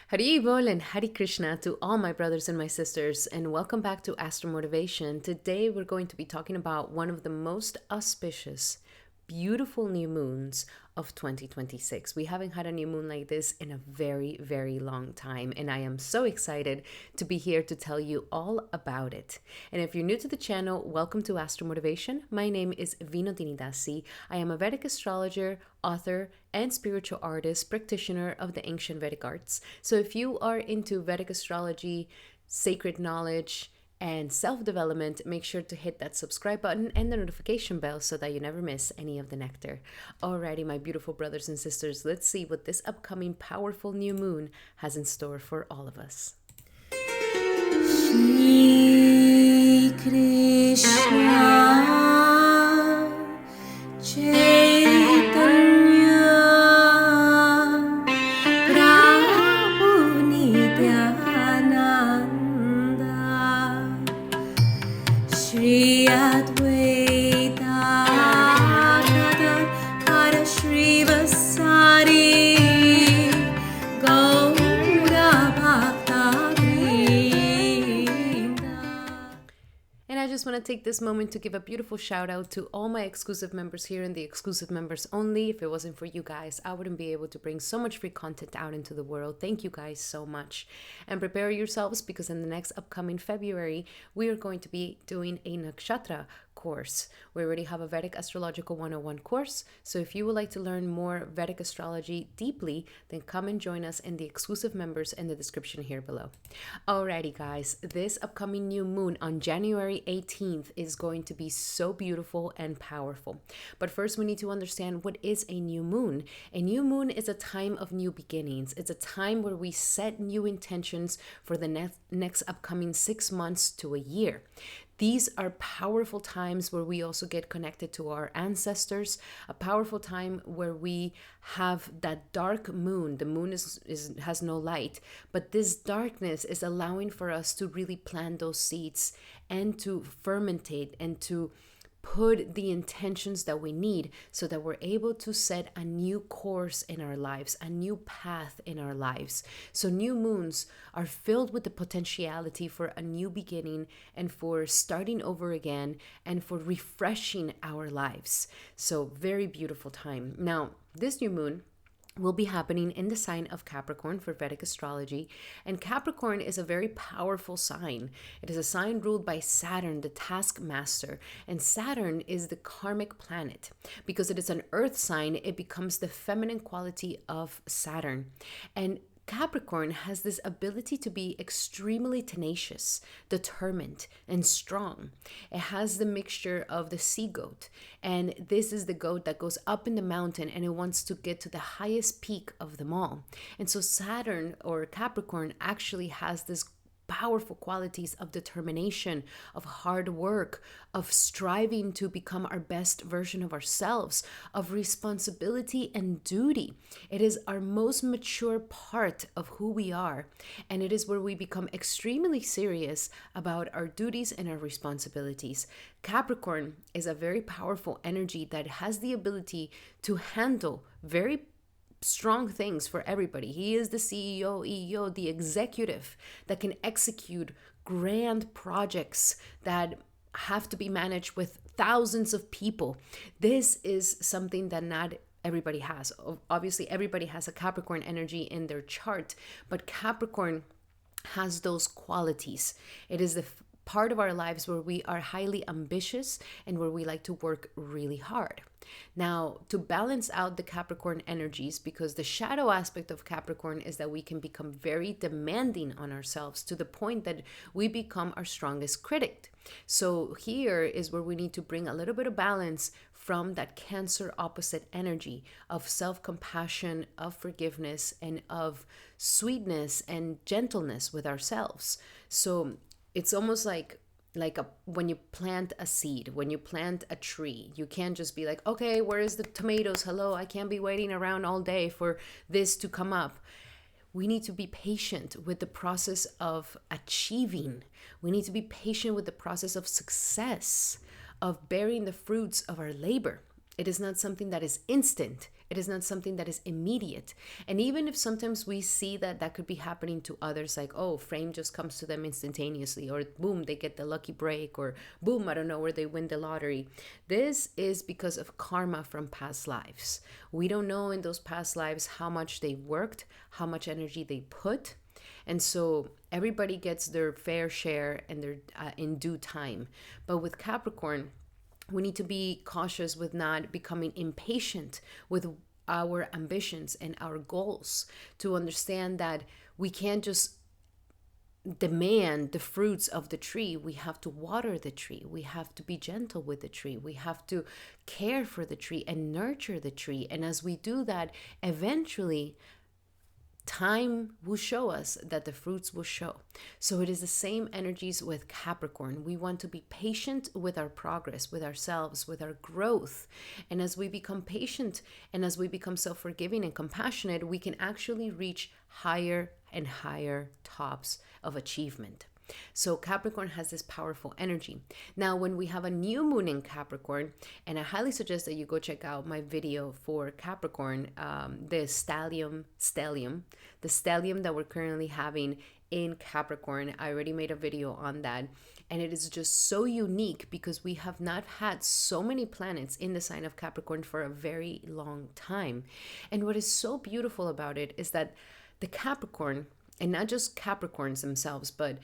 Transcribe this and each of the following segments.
Hari Bol and Hari Krishna to all my brothers and my sisters, and welcome back to Astro Motivation. Today we're going to be talking about one of the most auspicious, beautiful new moons of 2026. We haven't had a new moon like this in a very, very long time, and I am so excited to be here to tell you all about it. And if you're new to the channel, welcome to Astro Motivation. My name is Vinodini Dasi. I am a Vedic astrologer, author, and spiritual artist, practitioner of the ancient Vedic arts. So if you are into Vedic astrology, sacred knowledge, and self-development, make sure to hit that subscribe button and the notification bell so that you never miss any of the nectar. Alrighty, my beautiful brothers and sisters, let's see what this upcoming powerful new moon has in store for all of us. Shri Krishna Chaitanya Prabhu Nityananda Shri Advaita Gadadhara Shrivasari Gaura Bhakta And I just want to take this moment to give a beautiful shout out to all my exclusive members here and the exclusive members only. If it wasn't for you guys, I wouldn't be able to bring so much free content out into the world. Thank you guys so much. And prepare yourselves because in the next upcoming February, we are going to be doing a Nakshatra course. We already have a Vedic Astrological 101 course. So if you would like to learn more Vedic astrology deeply, then come and join us in the exclusive members in the description here below. Alrighty guys, this upcoming new moon on January 18th is going to be so beautiful and powerful. But first we need to understand what is a new moon. A new moon is a time of new beginnings. It's a time where we set new intentions for the next upcoming 6 months to a year. These are powerful times where we also get connected to our ancestors, a powerful time where we have that dark moon. The moon has no light, but this darkness is allowing for us to really plant those seeds and to fermentate and to put the intentions that we need so that we're able to set a new course in our lives, a new path in our lives. So new moons are filled with the potentiality for a new beginning and for starting over again and for refreshing our lives. So very beautiful time. Now, this new moon will be happening in the sign of Capricorn for Vedic astrology. And Capricorn is a very powerful sign. It is a sign ruled by Saturn, the taskmaster. And Saturn is the karmic planet. Because it is an earth sign, it becomes the feminine quality of Saturn. And Capricorn has this ability to be extremely tenacious, determined, and strong. It has the mixture of the sea goat, and this is the goat that goes up in the mountain and it wants to get to the highest peak of them all. And so Saturn or Capricorn actually has this powerful qualities of determination, of hard work, of striving to become our best version of ourselves, of responsibility and duty. It is our most mature part of who we are, and it is where we become extremely serious about our duties and our responsibilities. Capricorn is a very powerful energy that has the ability to handle very strong things for everybody. He is the CEO, EO, the executive that can execute grand projects that have to be managed with thousands of people. This is something that not everybody has. Obviously, everybody has a Capricorn energy in their chart, but Capricorn has those qualities. It is the part of our lives where we are highly ambitious and where we like to work really hard. Now, to balance out the Capricorn energies, because the shadow aspect of Capricorn is that we can become very demanding on ourselves to the point that we become our strongest critic. So here is where we need to bring a little bit of balance from that Cancer opposite energy of self-compassion, of forgiveness, and of sweetness and gentleness with ourselves. So it's almost like when you plant a seed, when you plant a tree, you can't just be like, okay, where is the tomatoes? Hello, I can't be waiting around all day for this to come up. We need to be patient with the process of achieving. We need to be patient with the process of success, of bearing the fruits of our labor. It is not something that is instant. It is not something that is immediate. And even if sometimes we see that that could be happening to others, like, oh, fame just comes to them instantaneously, or boom, they get the lucky break, or boom, I don't know, where they win the lottery. This is because of karma from past lives. We don't know in those past lives how much they worked, how much energy they put. And so everybody gets their fair share and their in due time. But with Capricorn, we need to be cautious with not becoming impatient with our ambitions and our goals, to understand that we can't just demand the fruits of the tree. We have to water the tree. We have to be gentle with the tree. We have to care for the tree and nurture the tree. And as we do that, eventually time will show us that the fruits will show. So it is the same energies with Capricorn. We want to be patient with our progress, with ourselves, with our growth. And as we become patient and as we become self-forgiving and compassionate, we can actually reach higher and higher tops of achievement. So Capricorn has this powerful energy. Now, when we have a new moon in Capricorn, and I highly suggest that you go check out my video for Capricorn, the stellium that we're currently having in Capricorn. I already made a video on that. And it is just so unique because we have not had so many planets in the sign of Capricorn for a very long time. And what is so beautiful about it is that the Capricorn, and not just Capricorns themselves, but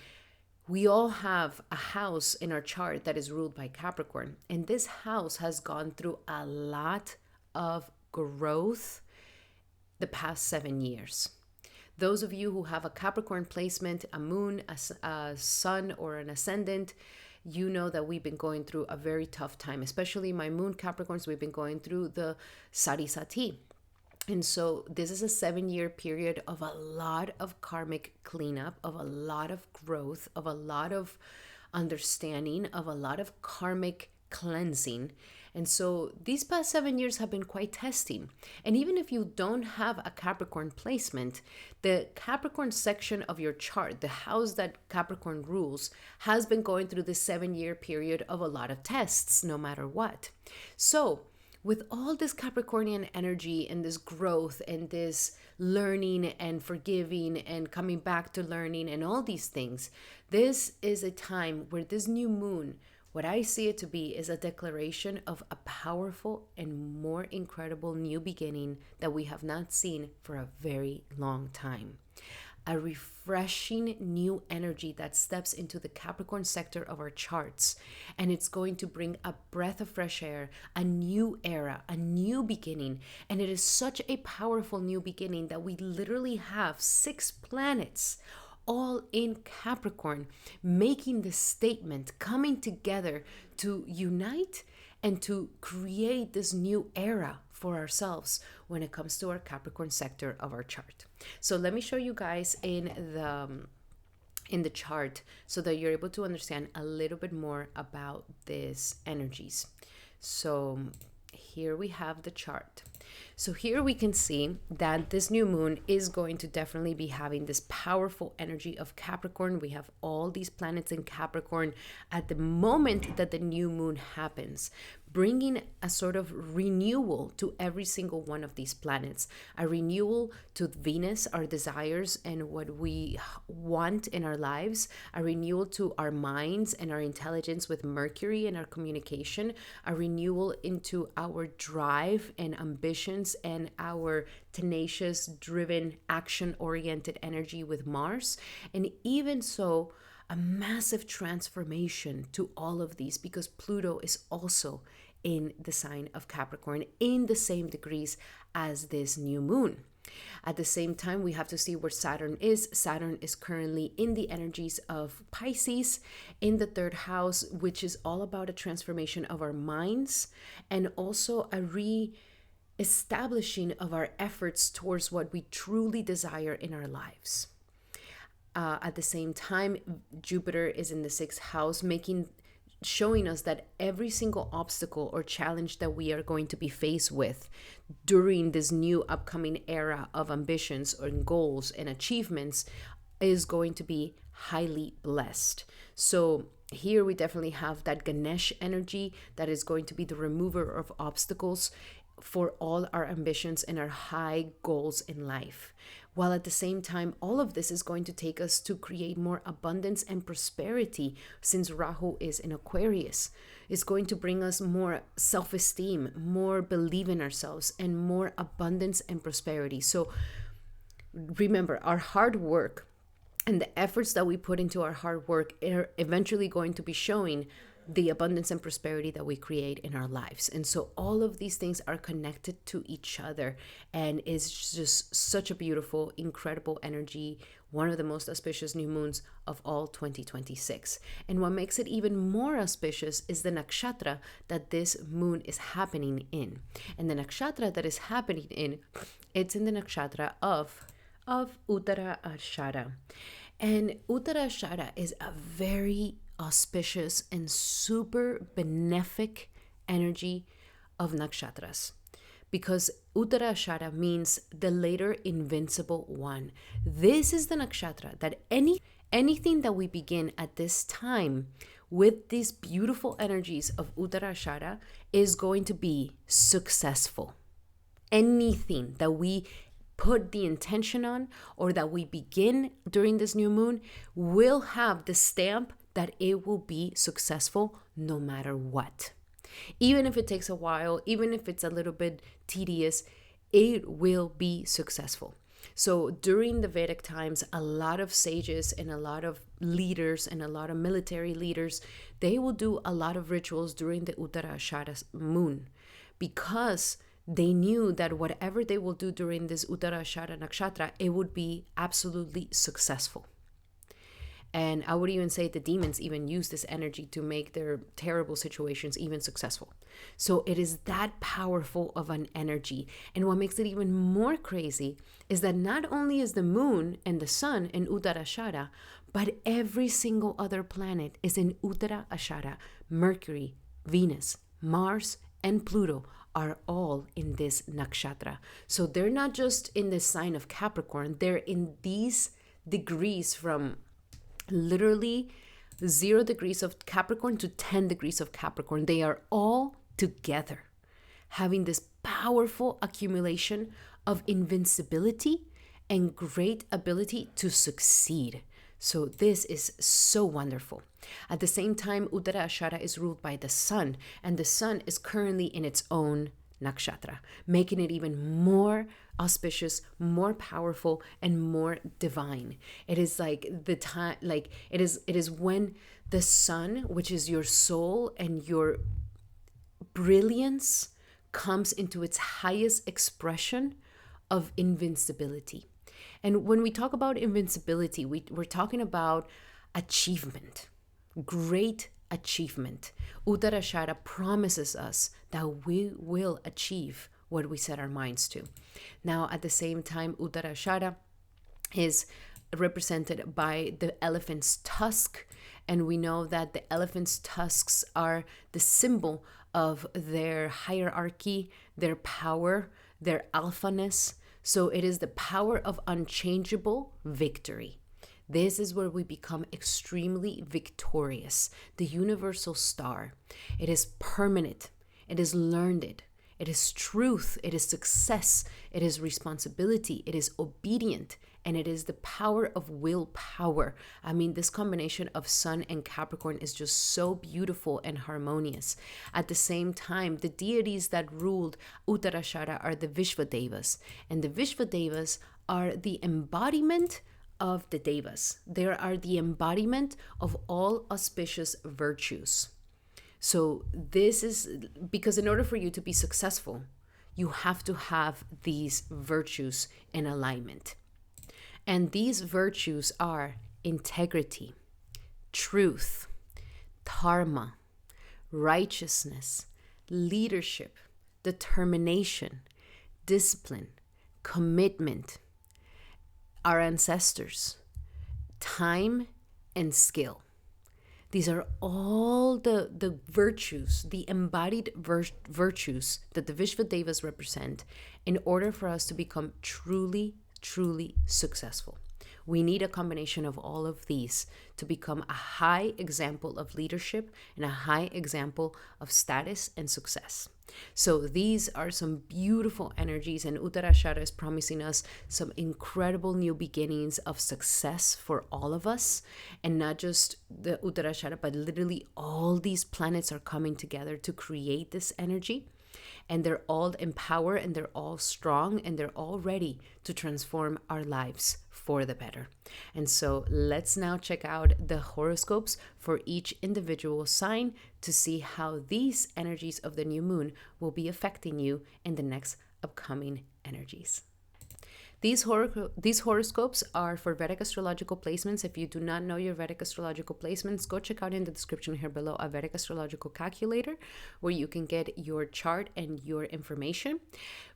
we all have a house in our chart that is ruled by Capricorn. And this house has gone through a lot of growth the past 7 years. Those of you who have a Capricorn placement, a moon, a sun, or an ascendant, you know that we've been going through a very tough time. Especially my moon Capricorns, we've been going through the Sati Sati. And so this is a 7-year period of a lot of karmic cleanup, of a lot of growth, of a lot of understanding, of a lot of karmic cleansing. And so these past 7 years have been quite testing. And even if you don't have a Capricorn placement, the Capricorn section of your chart, the house that Capricorn rules, has been going through this 7-year period of a lot of tests, no matter what. So with all this Capricornian energy and this growth and this learning and forgiving and coming back to learning and all these things, this is a time where this new moon, what I see it to be, is a declaration of a powerful and more incredible new beginning that we have not seen for a very long time. A refreshing new energy that steps into the Capricorn sector of our charts. And it's going to bring a breath of fresh air, a new era, a new beginning. And it is such a powerful new beginning that we literally have 6 planets all in Capricorn, making this statement, coming together to unite and to create this new era for ourselves when it comes to our Capricorn sector of our chart. So let me show you guys in the chart so that you're able to understand a little bit more about these energies. So here we have the chart. So here we can see that this new moon is going to definitely be having this powerful energy of Capricorn. We have all these planets in Capricorn at the moment that the new moon happens, bringing a sort of renewal to every single one of these planets, a renewal to Venus, our desires and what we want in our lives, a renewal to our minds and our intelligence with Mercury and our communication, a renewal into our drive and ambitions and our tenacious, driven, action-oriented energy with Mars, and even so, a massive transformation to all of these because Pluto is also in the sign of Capricorn in the same degrees as this new moon. At the same time, we have to see where Saturn is. Saturn is currently in the energies of Pisces in the 3rd house, which is all about a transformation of our minds and also a re-establishing of our efforts towards what we truly desire in our lives. At the same time, Jupiter is in the 6th house, showing us that every single obstacle or challenge that we are going to be faced with during this new upcoming era of ambitions and goals and achievements is going to be highly blessed. So here we definitely have that Ganesh energy that is going to be the remover of obstacles for all our ambitions and our high goals in life. While at the same time, all of this is going to take us to create more abundance and prosperity, since Rahu is in Aquarius. It's going to bring us more self-esteem, more belief in ourselves, and more abundance and prosperity. So remember, our hard work and the efforts that we put into our hard work are eventually going to be showing the abundance and prosperity that we create in our lives. And so all of these things are connected to each other, and it's just such a beautiful, incredible energy, one of the most auspicious new moons of all 2026. And what makes it even more auspicious is the nakshatra that this moon is happening in. And the nakshatra that is happening in, it's in the nakshatra of Uttarashada. And Uttarashada is a very auspicious and super benefic energy of nakshatras, because Uttarashada means the later invincible one. This is the nakshatra that anything that we begin at this time with these beautiful energies of Uttarashada is going to be successful. Anything that we put the intention on or that we begin during this new moon will have the stamp that it will be successful no matter what. Even if it takes a while, even if it's a little bit tedious, it will be successful. So during the Vedic times, a lot of sages and a lot of leaders and a lot of military leaders, they will do a lot of rituals during the Uttarashada moon, because they knew that whatever they will do during this Uttarashada Nakshatra, it would be absolutely successful. And I would even say the demons even use this energy to make their terrible situations even successful. So it is that powerful of an energy. And what makes it even more crazy is that not only is the moon and the sun in Uttarashada, but every single other planet is in Uttarashada. Mercury, Venus, Mars, and Pluto are all in this nakshatra. So they're not just in the sign of Capricorn, they're in these degrees from literally 0 degrees of Capricorn to 10 degrees of Capricorn. They are all together having this powerful accumulation of invincibility and great ability to succeed. So this is so wonderful. At the same time, Uttarashada is ruled by the sun, and the sun is currently in its own nakshatra, making it even more auspicious, more powerful, and more divine. It is like the time, like it is when the sun, which is your soul and your brilliance, comes into its highest expression of invincibility. And when we talk about invincibility, we're talking about achievement, great achievement. Uttarashada promises us that we will achieve what we set our minds to. Now, at the same time, Uttarashada is represented by the elephant's tusk, and we know that the elephant's tusks are the symbol of their hierarchy, their power, their alphaness. So it is the power of unchangeable victory. This is where we become extremely victorious. The universal star. It is permanent. It is learned. It is truth. It is success. It is responsibility. It is obedient. And it is the power of willpower. I mean, this combination of Sun and Capricorn is just so beautiful and harmonious. At the same time, the deities that ruled Uttarashada are the Vishvadevas. And the Vishvadevas are the embodiment of the Devas. They are the embodiment of all auspicious virtues. So this is because in order for you to be successful, you have to have these virtues in alignment. And these virtues are integrity, truth, dharma, righteousness, leadership, determination, discipline, commitment, our ancestors, time, and skill. These are all the virtues, the embodied virtues that the Vishvadevas represent in order for us to become truly successful. We need a combination of all of these to become a high example of leadership and a high example of status and success. So these are some beautiful energies, and Uttarashada is promising us some incredible new beginnings of success for all of us. And not just the Uttarashada, but literally all these planets are coming together to create this energy. And they're all empowered, and they're all strong, and they're all ready to transform our lives for the better. And so let's now check out the horoscopes for each individual sign to see how these energies of the new moon will be affecting you in the next upcoming energies. These horoscopes are for Vedic astrological placements. If you do not know your Vedic astrological placements, go check out in the description here below a Vedic astrological calculator where you can get your chart and your information.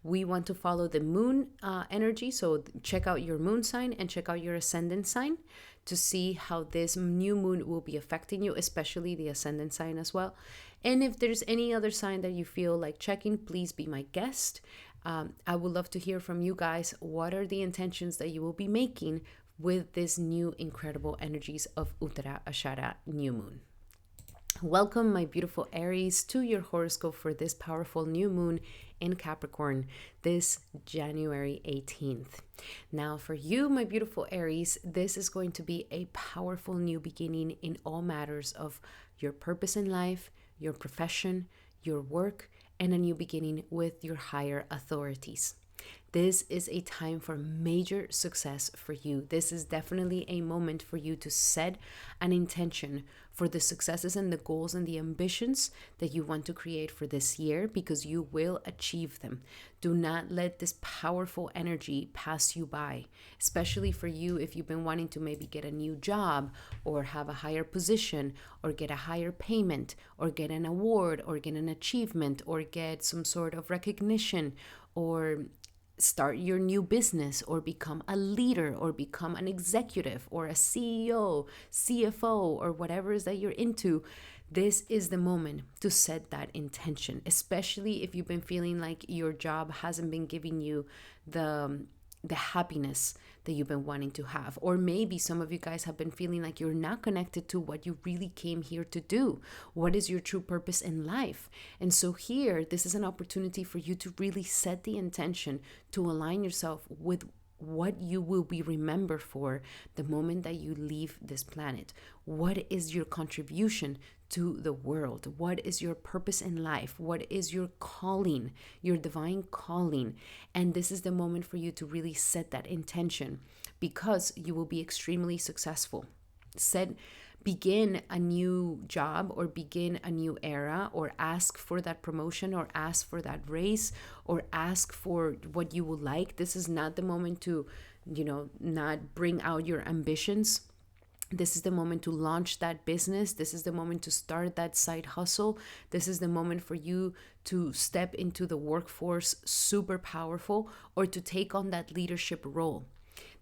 We want to follow the moon energy, so check out your moon sign and check out your ascendant sign to see how this new moon will be affecting you, especially the ascendant sign as well. And if there's any other sign that you feel like checking, please be my guest. I would love to hear from you guys. What are the intentions that you will be making with this new incredible energies of Uttarashada New Moon? Welcome, my beautiful Aries, to your horoscope for this powerful new moon in Capricorn, this January 18th. Now, for you, my beautiful Aries, this is going to be a powerful new beginning in all matters of your purpose in life, your profession, your work, and a new beginning with your higher authorities. This is a time for major success for you. This is definitely a moment for you to set an intention for the successes and the goals and the ambitions that you want to create for this year, because you will achieve them. Do not let this powerful energy pass you by, especially for you if you've been wanting to maybe get a new job or have a higher position or get a higher payment or get an award or get an achievement or get some sort of recognition or start your new business or become a leader or become an executive or a CEO, CFO, or whatever it is that you're into. This is the moment to set that intention, especially if you've been feeling like your job hasn't been giving you the happiness that you've been wanting to have. Or maybe some of you guys have been feeling like you're not connected to what you really came here to do. What is your true purpose in life? And so here, this is an opportunity for you to really set the intention to align yourself with what you will be remembered for the moment that you leave this planet. What is your contribution to the world? What is your purpose in life? What is your calling, your divine calling? And this is the moment for you to really set that intention, because you will be extremely successful. Begin a new job or begin a new era, or ask for that promotion or ask for that raise or ask for what you would like. This is not the moment to, not bring out your ambitions. This is the moment to launch that business. This is the moment to start that side hustle. This is the moment for you to step into the workforce super powerful, or to take on that leadership role.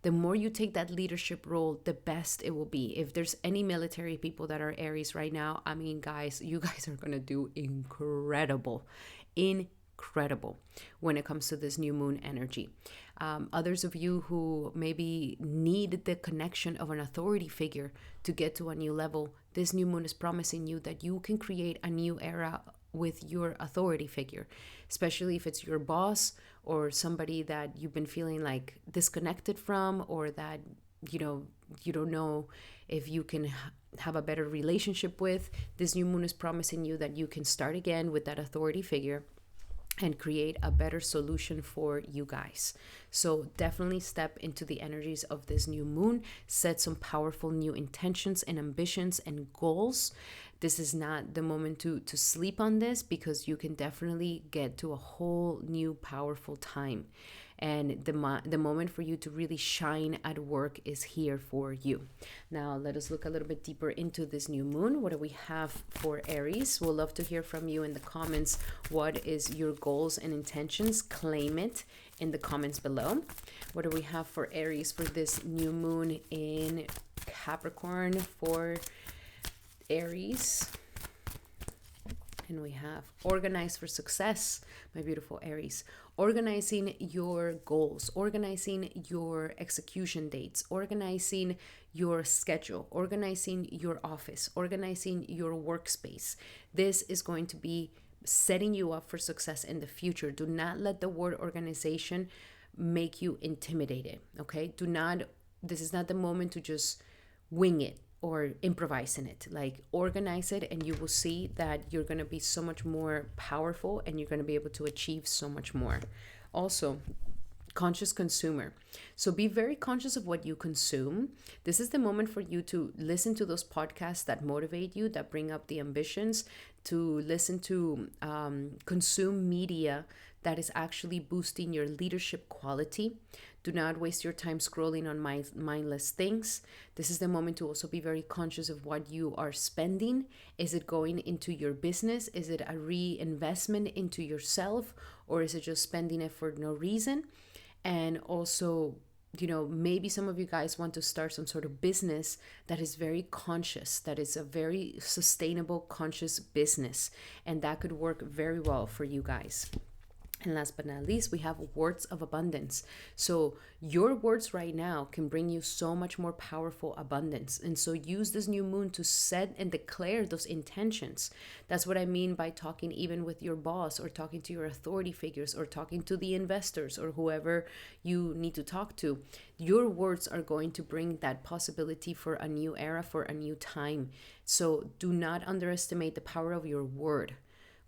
The more you take that leadership role, the best it will be. If there's any military people that are Aries right now, I mean, guys, you guys are going to do incredible when it comes to this new moon energy. Others of you who maybe need the connection of an authority figure to get to a new level, this new moon is promising you that you can create a new era with your authority figure, especially if it's your boss or somebody that you've been feeling like disconnected from, or that you don't know if you can have a better relationship with. This new moon is promising you that you can start again with that authority figure and create a better solution for you guys. So definitely step into the energies of this new moon, set some powerful new intentions and ambitions and goals. This is not the moment to sleep on this, because you can definitely get to a whole new powerful time. And the moment for you to really shine at work is here for you. Now, let us look a little bit deeper into this new moon. What do we have for Aries? We'll love to hear from you in the comments. What is your goals and intentions? Claim it in the comments below. What do we have for Aries for this new moon in Capricorn for Aries? And we have organize for success, my beautiful Aries. Organizing your goals, organizing your execution dates, organizing your schedule, organizing your office, organizing your workspace. This is going to be setting you up for success in the future. Do not let the word organization make you intimidated, okay? This is not the moment to just wing it or improvise in it. Like, organize it, and you will see that you're going to be so much more powerful and you're going to be able to achieve so much more. Also, conscious consumer. So be very conscious of what you consume. This is the moment for you to listen to those podcasts that motivate you, that bring up the ambitions, to listen to consume media that is actually boosting your leadership quality. Do not waste your time scrolling on mindless things. This is the moment to also be very conscious of what you are spending. Is it going into your business? Is it a reinvestment into yourself? Or is it just spending it for no reason? And also, maybe some of you guys want to start some sort of business that is very conscious, that is a very sustainable, conscious business. And that could work very well for you guys. And last but not least, we have words of abundance. So your words right now can bring you so much more powerful abundance. And so use this new moon to set and declare those intentions. That's what I mean by talking even with your boss, or talking to your authority figures, or talking to the investors, or whoever you need to talk to. Your words are going to bring that possibility for a new era, for a new time. So do not underestimate the power of your word.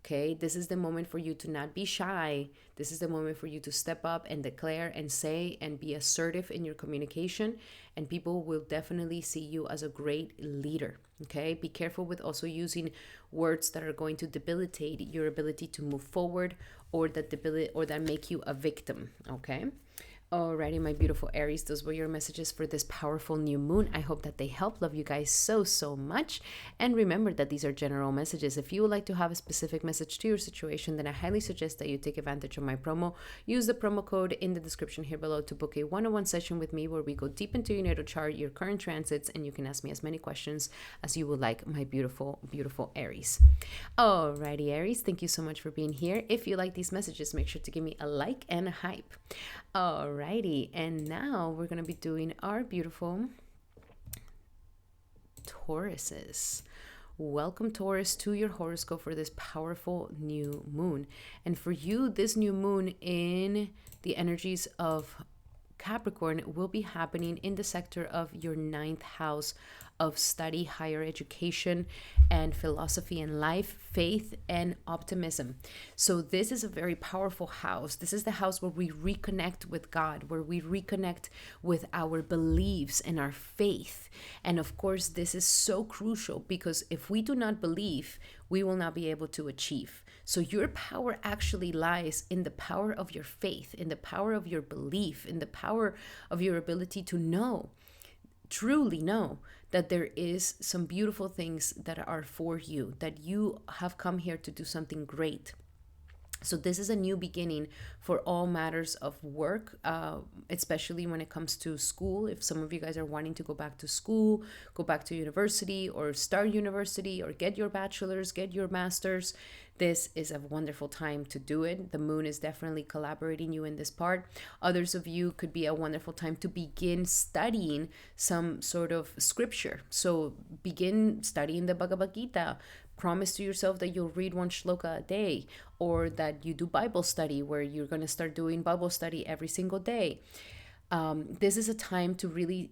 Okay, this is the moment for you to not be shy. This is the moment for you to step up and declare and say and be assertive in your communication. And people will definitely see you as a great leader. Okay, be careful with also using words that are going to debilitate your ability to move forward, or that make you a victim. Okay. Alrighty, my beautiful Aries, those were your messages for this powerful new moon. I hope that they help. Love you guys so, so much. And remember that these are general messages. If you would like to have a specific message to your situation, then I highly suggest that you take advantage of my promo. Use the promo code in the description here below to book a one-on-one session with me, where we go deep into your natal chart, your current transits, and you can ask me as many questions as you would like, my beautiful, beautiful Aries. Alrighty, Aries, thank you so much for being here. If you like these messages, make sure to give me a like and a hype. Alrighty, and now we're going to be doing our beautiful Tauruses. Welcome, Taurus, to your horoscope for this powerful new moon. And for you, this new moon in the energies of Capricorn will be happening in the sector of your 9th house of study, higher education, and philosophy and life, faith, and optimism. So this is a very powerful house. This is the house where we reconnect with God, where we reconnect with our beliefs and our faith. And of course, this is so crucial, because if we do not believe, we will not be able to achieve. So your power actually lies in the power of your faith, in the power of your belief, in the power of your ability to know, truly know, that there is some beautiful things that are for you, that you have come here to do something great. So this is a new beginning for all matters of work, especially when it comes to school. If some of you guys are wanting to go back to school, go back to university, or start university, or get your bachelor's, get your master's, this is a wonderful time to do it. The moon is definitely collaborating you in this part. Others of you could be a wonderful time to begin studying some sort of scripture. So begin studying the Bhagavad Gita. Promise to yourself that you'll read one shloka a day, or that you do Bible study, where you're going to start doing Bible study every single day. This is a time to really,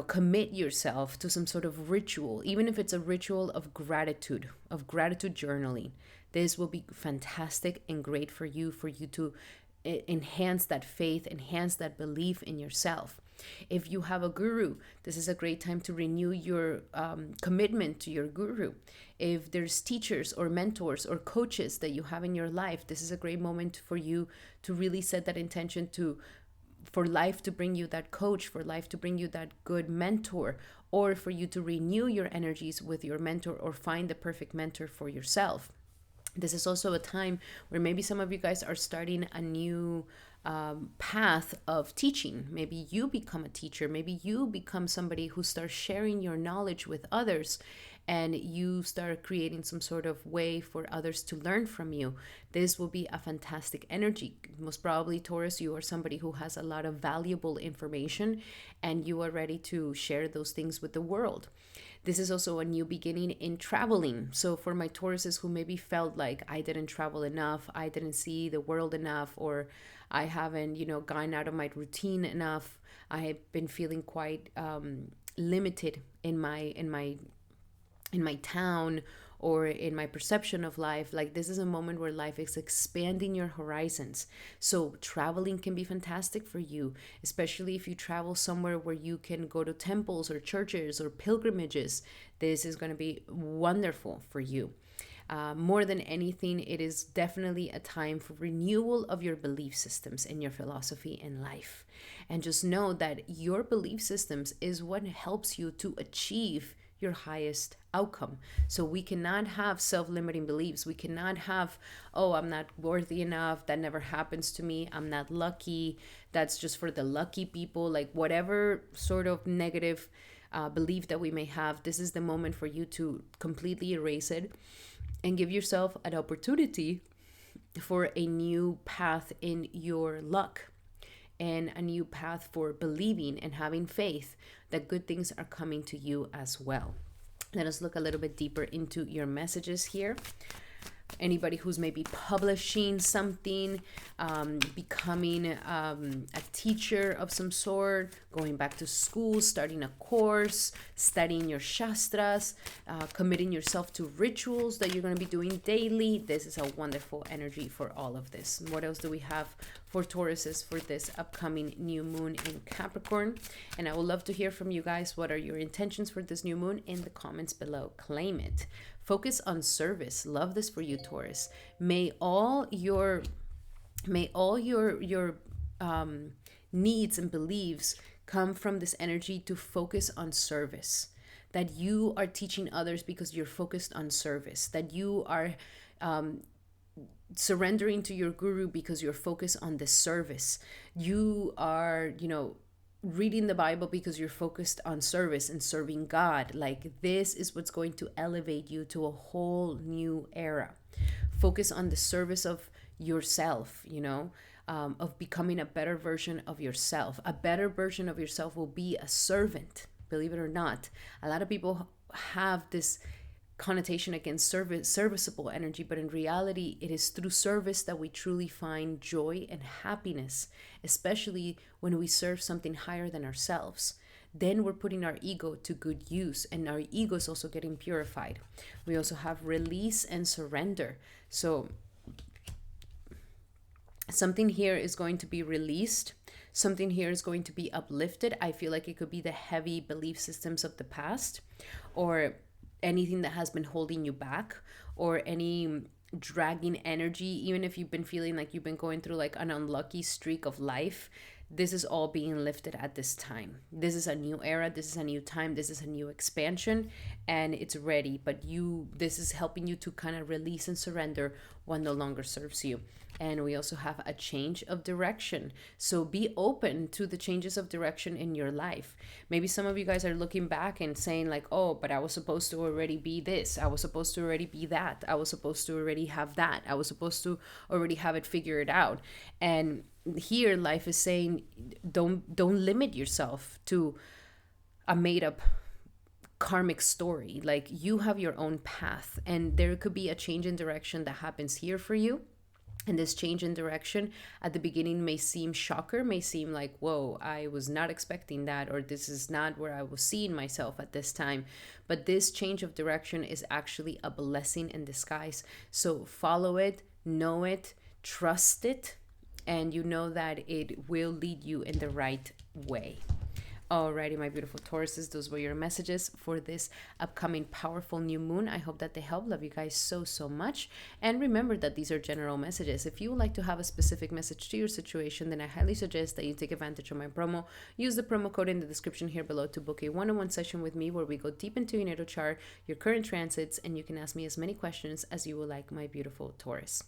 commit yourself to some sort of ritual, even if it's a ritual of gratitude journaling. This will be fantastic and great for you to enhance that faith, enhance that belief in yourself. If you have a guru, this is a great time to renew your commitment to your guru. If there's teachers or mentors or coaches that you have in your life, this is a great moment for you to really set that intention for life to bring you that coach, for life to bring you that good mentor, or for you to renew your energies with your mentor, or find the perfect mentor for yourself. This is also a time where maybe some of you guys are starting a new path of teaching. Maybe you become a teacher. Maybe you become somebody who starts sharing your knowledge with others. and you start creating some sort of way for others to learn from you. This will be a fantastic energy. Most probably, Taurus, you are somebody who has a lot of valuable information and you are ready to share those things with the world. This is also a new beginning in traveling. So for my Tauruses who maybe felt like I didn't travel enough, I didn't see the world enough, or I haven't, gone out of my routine enough, I have been feeling quite limited in my town or in my perception of life. Like, this is a moment where life is expanding your horizons. So traveling can be fantastic for you, especially if you travel somewhere where you can go to temples or churches or pilgrimages. This is going to be wonderful for you. More than anything, it is definitely a time for renewal of your belief systems and your philosophy in life. And just know that your belief systems is what helps you to achieve your highest outcome. So we cannot have self-limiting beliefs. We cannot have, oh, I'm not worthy enough, that never happens to me, I'm not lucky, that's just for the lucky people. Like, whatever sort of negative belief that we may have, this is the moment for you to completely erase it and give yourself an opportunity for a new path in your luck and a new path for believing and having faith that good things are coming to you as well. Let us look a little bit deeper into your messages here. Anybody who's maybe publishing something, becoming a teacher of some sort, going back to school, starting a course, studying your shastras, committing yourself to rituals that you're going to be doing daily. This is a wonderful energy for all of this. What else do we have for Tauruses for this upcoming new moon in Capricorn? And I would love to hear from you guys. What are your intentions for this new moon? In the comments below. Claim it. Focus on service. Love this for you, Taurus. May all your needs and beliefs come from this energy to focus on service. That you are teaching others because you're focused on service. That you are surrendering to your guru because you're focused on the service. You are, reading the Bible because you're focused on service and serving God. Like, this is what's going to elevate you to a whole new era. Focus on the service of yourself, of becoming a better version of yourself. A better version of yourself will be a servant, believe it or not. A lot of people have this connotation against serviceable energy, but in reality, it is through service that we truly find joy and happiness, especially when we serve something higher than ourselves. Then we're putting our ego to good use, and our ego is also getting purified. We also have release and surrender. So something here is going to be released. Something here is going to be uplifted. I feel like it could be the heavy belief systems of the past, or anything that has been holding you back, or any dragging energy. Even if you've been feeling like you've been going through like an unlucky streak of life, this is all being lifted at this time. This is a new era. This is a new time. This is a new expansion, and it's ready. But this is helping you to kind of release and surrender what no longer serves you. And we also have a change of direction. So be open to the changes of direction in your life. Maybe some of you guys are looking back and saying like, oh, but I was supposed to already be this. I was supposed to already be that. I was supposed to already have that. I was supposed to already have it figured out. And here life is saying, don't limit yourself to a made up karmic story. Like, you have your own path, and there could be a change in direction that happens here for you. And this change in direction at the beginning may seem shocker, may seem like, whoa, I was not expecting that, or this is not where I was seeing myself at this time. But this change of direction is actually a blessing in disguise. So follow it, know it, trust it, and you know that it will lead you in the right way. Alrighty, my beautiful Tauruses, those were your messages for this upcoming powerful new moon. I hope that they help. Love you guys so, so much. And remember that these are general messages. If you would like to have a specific message to your situation, then I highly suggest that you take advantage of my promo. Use the promo code in the description here below to book a one-on-one session with me where we go deep into your natal chart, your current transits, and you can ask me as many questions as you would like, my beautiful Taurus.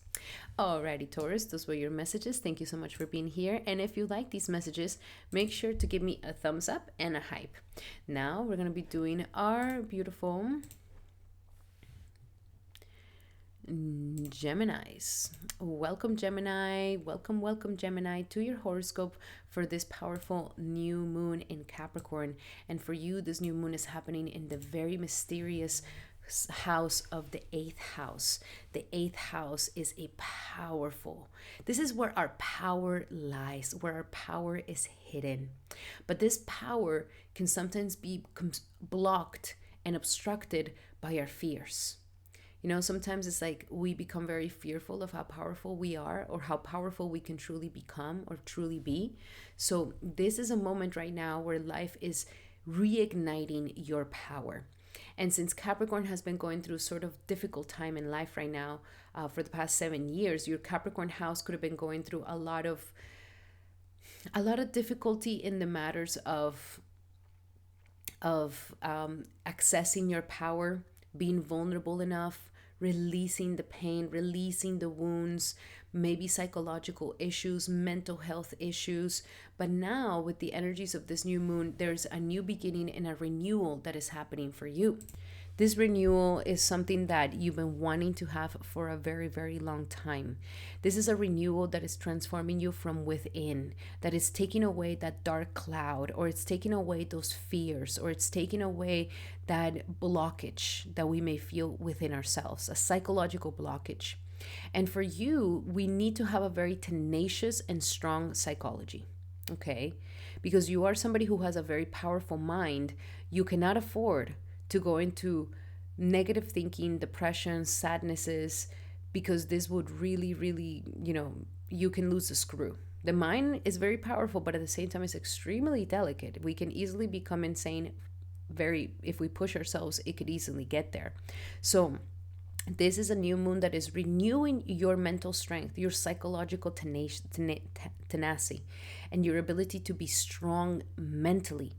Alrighty, Taurus, those were your messages. Thank you so much for being here. And if you like these messages, make sure to give me a thumbs up and a hype. Now we're going to be doing our beautiful Geminis. Welcome, Gemini. Welcome, Gemini, to your horoscope for this powerful new moon in Capricorn. And for you, this new moon is happening in the very mysterious house of the eighth house. The eighth house is a powerful, this is where our power lies, where our power is hidden. But this power can sometimes be blocked and obstructed by our fears. You know, sometimes it's like we become very fearful of how powerful we are or how powerful we can truly become or truly be. So this is a moment right now where life is reigniting your power. And since Capricorn has been going through sort of difficult time in life right now, for the past 7 years, your Capricorn house could have been going through a lot of difficulty in the matters of accessing your power, being vulnerable enough, releasing the pain, releasing the wounds, maybe psychological issues, mental health issues. But now with the energies of this new moon, there's a new beginning and a renewal that is happening for you. This renewal is something that you've been wanting to have for a very, very long time. This is a renewal that is transforming you from within, that is taking away that dark cloud, or it's taking away those fears, or it's taking away that blockage that we may feel within ourselves, a psychological blockage. And for you, we need to have a very tenacious and strong psychology, okay? Because you are somebody who has a very powerful mind. You cannot afford to go into negative thinking, depression, sadnesses, because this would really, really, you can lose the screw. The mind is very powerful, but at the same time, it's extremely delicate. We can easily become insane. If we push ourselves, it could easily get there. So this is a new moon that is renewing your mental strength, your psychological tenacity, and your ability to be strong mentally.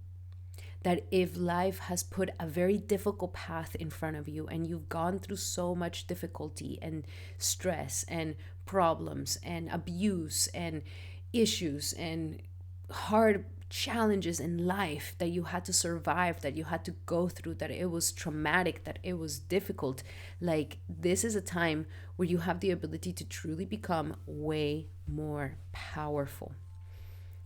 That if life has put a very difficult path in front of you and you've gone through so much difficulty and stress and problems and abuse and issues and hard challenges in life that you had to survive, that you had to go through, that it was traumatic, that it was difficult, like this is a time where you have the ability to truly become way more powerful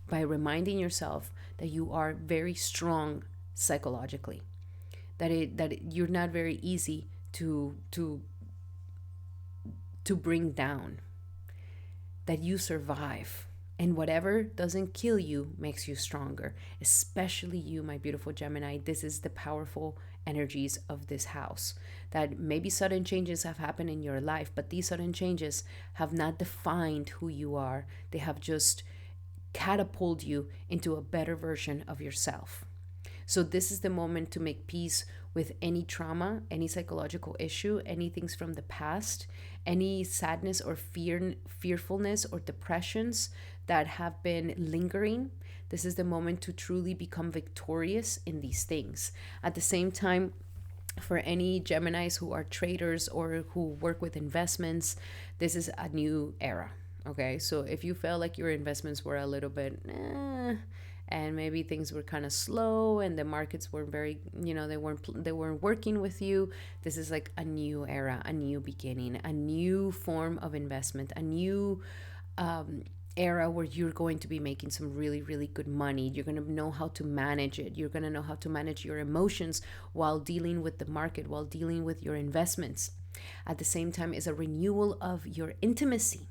by reminding yourself that you are very strong psychologically, that you're not very easy to bring down, that you survive, and whatever doesn't kill you makes you stronger. Especially you, my beautiful Gemini. This is the powerful energies of this house, that maybe sudden changes have happened in your life, but these sudden changes have not defined who you are. They have just catapult you into a better version of yourself. So this is the moment to make peace with any trauma, any psychological issue, any things from the past, any sadness or fearfulness or depressions that have been lingering. This is the moment to truly become victorious in these things. At the same time, for any Geminis who are traders or who work with investments, this is a new era. Okay, so if you felt like your investments were a little bit and maybe things were kind of slow and the markets weren't very, they weren't working with you, this is like a new era, a new beginning, a new form of investment, a new era where you're going to be making some really, really good money. You're going to know how to manage it. You're going to know how to manage your emotions while dealing with the market, while dealing with your investments. At the same time, is a renewal of your intimacy.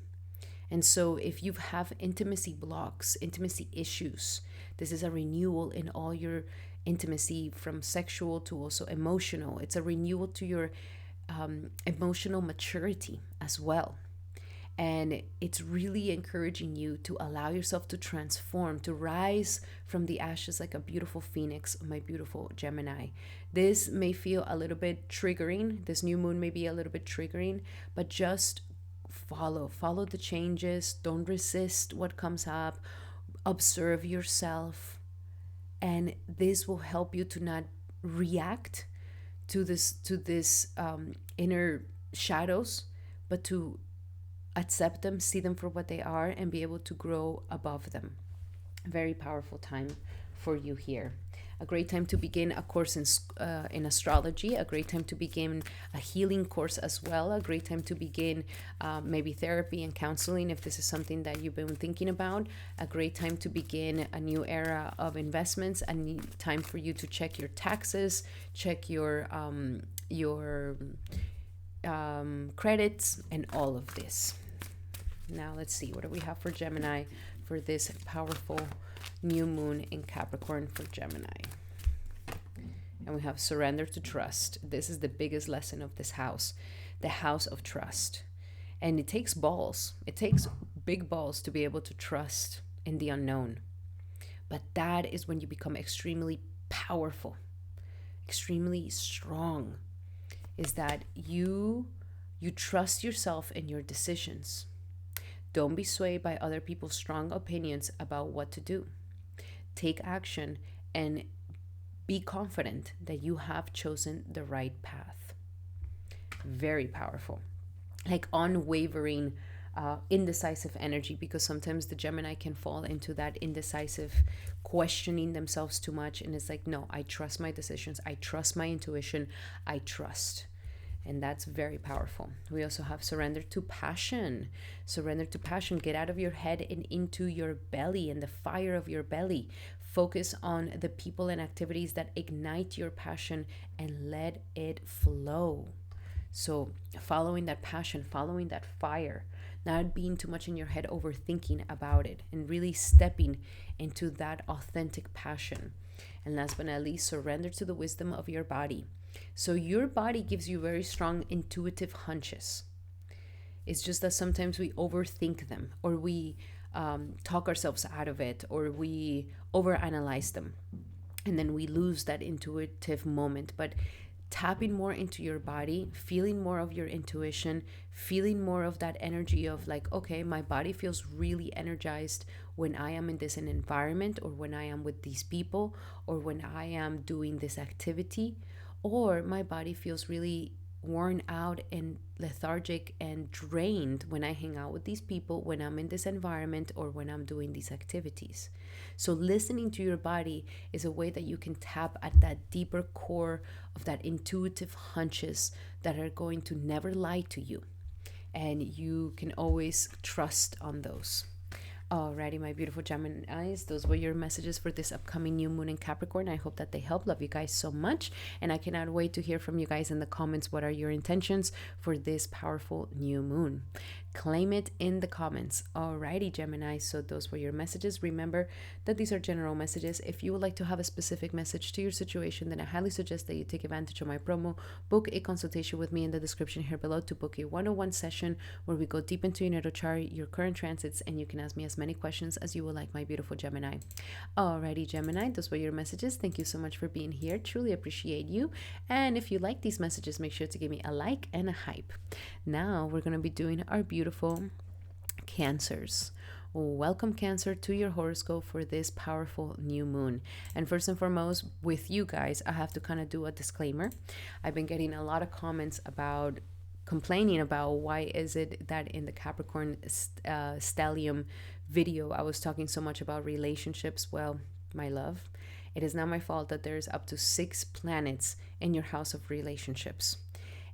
And so if you have intimacy blocks, intimacy issues, this is a renewal in all your intimacy, from sexual to also emotional. It's a renewal to your emotional maturity as well. And it's really encouraging you to allow yourself to transform, to rise from the ashes like a beautiful phoenix, my beautiful Gemini. This may feel a little bit triggering. This new moon may be a little bit triggering, but just follow the changes. Don't resist what comes up. Observe yourself, and this will help you to not react to this inner shadows, but to accept them, see them for what they are, and be able to grow above them. Very powerful time for you here. A great time to begin a course in astrology, a great time to begin a healing course as well, a great time to begin maybe therapy and counseling if this is something that you've been thinking about, a great time to begin a new era of investments, a new time for you to check your taxes, check your credits, and all of this. Now let's see, what do we have for Gemini for this powerful new moon in Capricorn for Gemini? And we have surrender to trust. This is the biggest lesson of this house, the house of trust. And it takes balls. It takes big balls to be able to trust in the unknown. But that is when you become extremely powerful, extremely strong, is that you trust yourself in your decisions. Don't be swayed by other people's strong opinions about what to do. Take action and be confident that you have chosen the right path. Very powerful. Like unwavering, indecisive energy, because sometimes the Gemini can fall into that indecisive, questioning themselves too much. And it's like, no, I trust my decisions. I trust my intuition. I trust. And that's very powerful. We also have surrender to passion. Surrender to passion. Get out of your head and into your belly and the fire of your belly. Focus on the people and activities that ignite your passion and let it flow. So following that passion, following that fire, not being too much in your head, overthinking about it, and really stepping into that authentic passion. And last but not least, surrender to the wisdom of your body. So your body gives you very strong intuitive hunches. It's just that sometimes we overthink them, or we talk ourselves out of it, or we overanalyze them, and then we lose that intuitive moment. But tapping more into your body, feeling more of your intuition, feeling more of that energy of like, okay, my body feels really energized when I am in this environment, or when I am with these people, or when I am doing this activity, or my body feels really worn out and lethargic and drained when I hang out with these people, when I'm in this environment, or when I'm doing these activities. So listening to your body is a way that you can tap at that deeper core of that intuitive hunches that are going to never lie to you. And you can always trust on those. Alrighty, my beautiful Geminis, those were your messages for this upcoming new moon in Capricorn. I hope that they help. Love you guys so much. And I cannot wait to hear from you guys in the comments. What are your intentions for this powerful new moon? Claim it in the comments. Alrighty, Gemini. So those were your messages. Remember that these are general messages. If you would like to have a specific message to your situation, then I highly suggest that you take advantage of my promo. Book a consultation with me in the description here below to book a 101 session where we go deep into your natal chart, your current transits, and you can ask me as many questions as you would like, my beautiful Gemini. Alrighty, Gemini, those were your messages. Thank you so much for being here. Truly appreciate you. And if you like these messages, make sure to give me a like and a hype. Now we're going to be doing our beautiful Cancers. Welcome, Cancer, to your horoscope for this powerful new moon. And first and foremost, with you guys, I have to kind of do a disclaimer. I've been getting a lot of comments about complaining about why is it that in the Capricorn stellium video I was talking so much about relationships. Well, my love, it is not my fault that there's up to 6 planets in your house of relationships,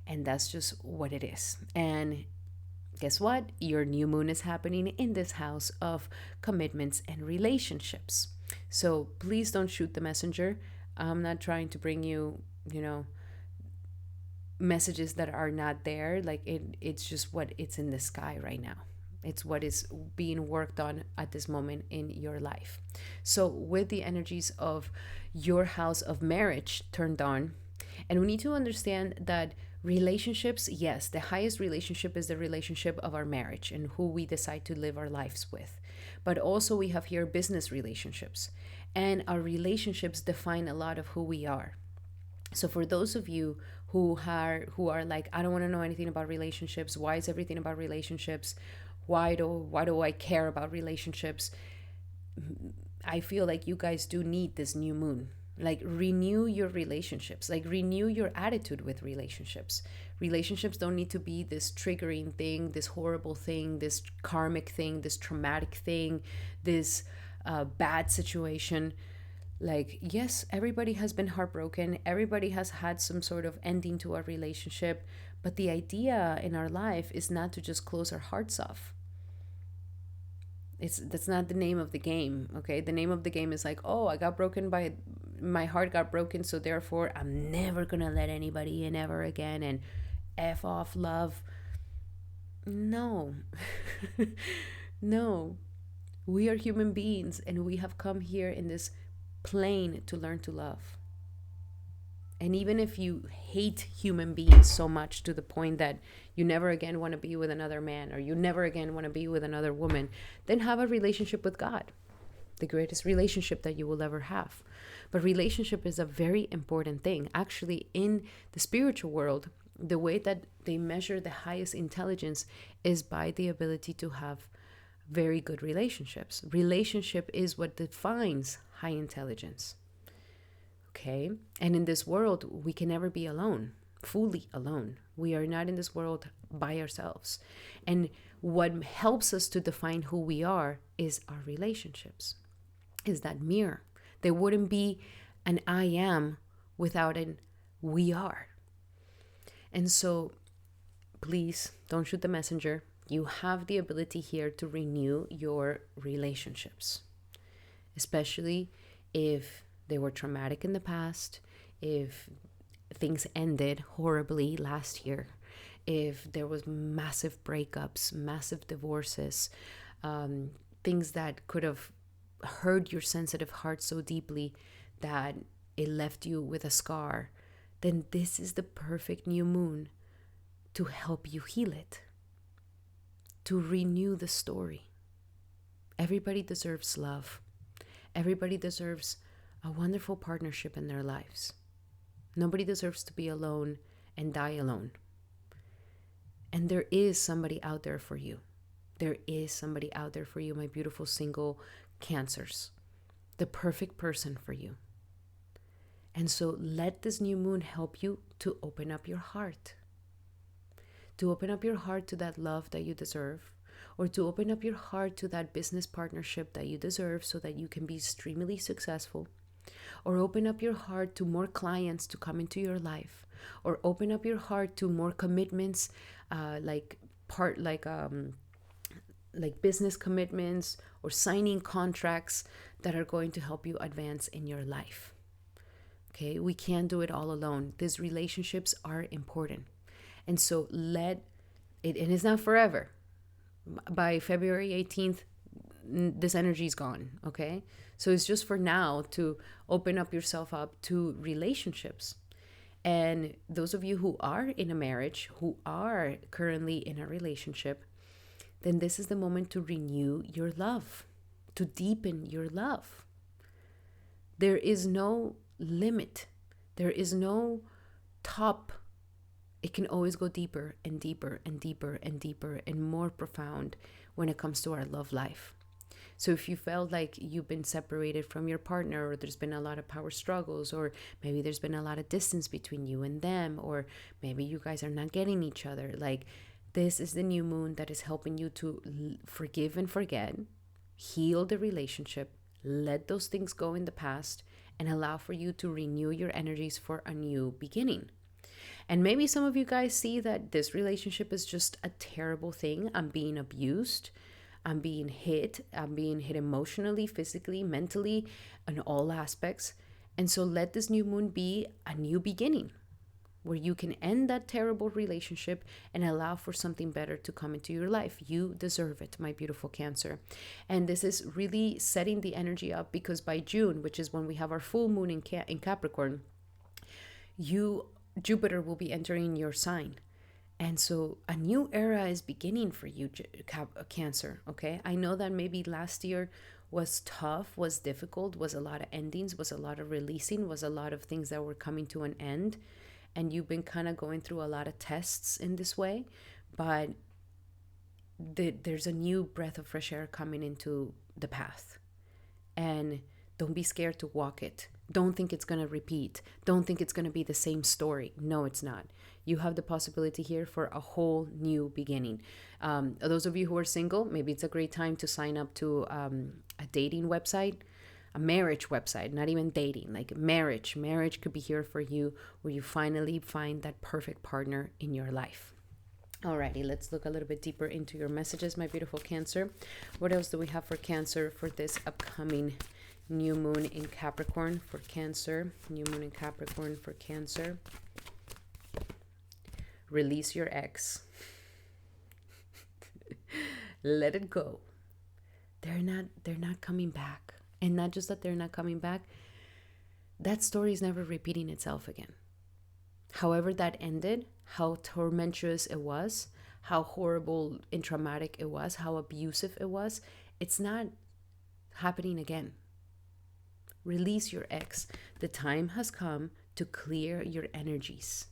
and that's just what it is. And guess what? Your new moon is happening in this house of commitments and relationships. So please don't shoot the messenger. I'm not trying to bring you, messages that are not there. Like it's just what it's in the sky right now. It's what is being worked on at this moment in your life. So with the energies of your house of marriage turned on, and we need to understand that relationships, yes, the highest relationship is the relationship of our marriage and who we decide to live our lives with. But also we have here business relationships, and our relationships define a lot of who we are. So for those of you who are like, I don't want to know anything about relationships. Why is everything about relationships? Why do I care about relationships? I feel like you guys do need this new moon. Like, renew your relationships, like renew your attitude with relationships. Relationships don't need to be this triggering thing, this horrible thing, this karmic thing, this traumatic thing, this bad situation. Like, yes, everybody has been heartbroken, everybody has had some sort of ending to a relationship, but the idea in our life is not to just close our hearts off. That's not the name of the game. Okay, the name of the game is like, oh, I got broken by my heart got broken, so therefore I'm never gonna let anybody in ever again, and F off love. No. No, we are human beings, and we have come here in this plane to learn to love. And even if you hate human beings so much to the point that you never again want to be with another man, or you never again want to be with another woman, then have a relationship with God, the greatest relationship that you will ever have. But relationship is a very important thing. Actually, in the spiritual world, the way that they measure the highest intelligence is by the ability to have very good relationships. Relationship is what defines high intelligence. Okay? And in this world, we can never be alone, fully alone. We are not in this world by ourselves. And what helps us to define who we are is our relationships, is that mirror. There wouldn't be an I am without an we are. And so, please don't shoot the messenger. You have the ability here to renew your relationships, especially if they were traumatic in the past, if things ended horribly last year, if there was massive breakups, massive divorces, things that could have hurt your sensitive heart so deeply that it left you with a scar, then this is the perfect new moon to help you heal it, to renew the story. Everybody deserves love. Everybody deserves a wonderful partnership in their lives. Nobody deserves to be alone and die alone. And there is somebody out there for you. There is somebody out there for you, my beautiful single Cancers. The perfect person for you. And so let this new moon help you to open up your heart. To open up your heart to that love that you deserve, or to open up your heart to that business partnership that you deserve so that you can be extremely successful, or open up your heart to more clients to come into your life, or open up your heart to more commitments, like business commitments or signing contracts that are going to help you advance in your life. Okay, we can't do it all alone. These relationships are important. And so let it, and it's not forever. By February 18th, this energy is gone, okay? So it's just for now to open up yourself up to relationships. And those of you who are in a marriage, who are currently in a relationship, then this is the moment to renew your love, to deepen your love. There is no limit. There is no top. It can always go deeper and deeper and deeper and deeper and more profound when it comes to our love life. So if you felt like you've been separated from your partner, or there's been a lot of power struggles, or maybe there's been a lot of distance between you and them, or maybe you guys are not getting each other, like, this is the new moon that is helping you to forgive and forget, heal the relationship, let those things go in the past, and allow for you to renew your energies for a new beginning. And maybe some of you guys see that this relationship is just a terrible thing. I'm being abused. I'm being hit emotionally, physically, mentally, in all aspects. And so let this new moon be a new beginning where you can end that terrible relationship and allow for something better to come into your life. You deserve it, my beautiful Cancer. And this is really setting the energy up, because by June, which is when we have our full moon in Capricorn, Jupiter will be entering your sign. And so a new era is beginning for you, Cancer, okay? I know that maybe last year was tough, was difficult, was a lot of endings, was a lot of releasing, was a lot of things that were coming to an end. And you've been kind of going through a lot of tests in this way. But there's a new breath of fresh air coming into the path. And don't be scared to walk it. Don't think it's going to repeat. Don't think it's going to be the same story. No, it's not. You have the possibility here for a whole new beginning. Those of you who are single, maybe it's a great time to sign up to a dating website. a marriage website, not even dating, like marriage. Marriage could be here for you, where you finally find that perfect partner in your life. Alrighty, let's look a little bit deeper into your messages, my beautiful Cancer. What else do we have for Cancer for this upcoming new moon in Capricorn for Cancer? New moon in Capricorn for Cancer. Release your ex. Let it go. They're not coming back. And not just that they're not coming back, that story is never repeating itself again. However that ended, how tormentuous it was, how horrible and traumatic it was, how abusive it was, it's not happening again. Release your ex. The time has come to clear your energies.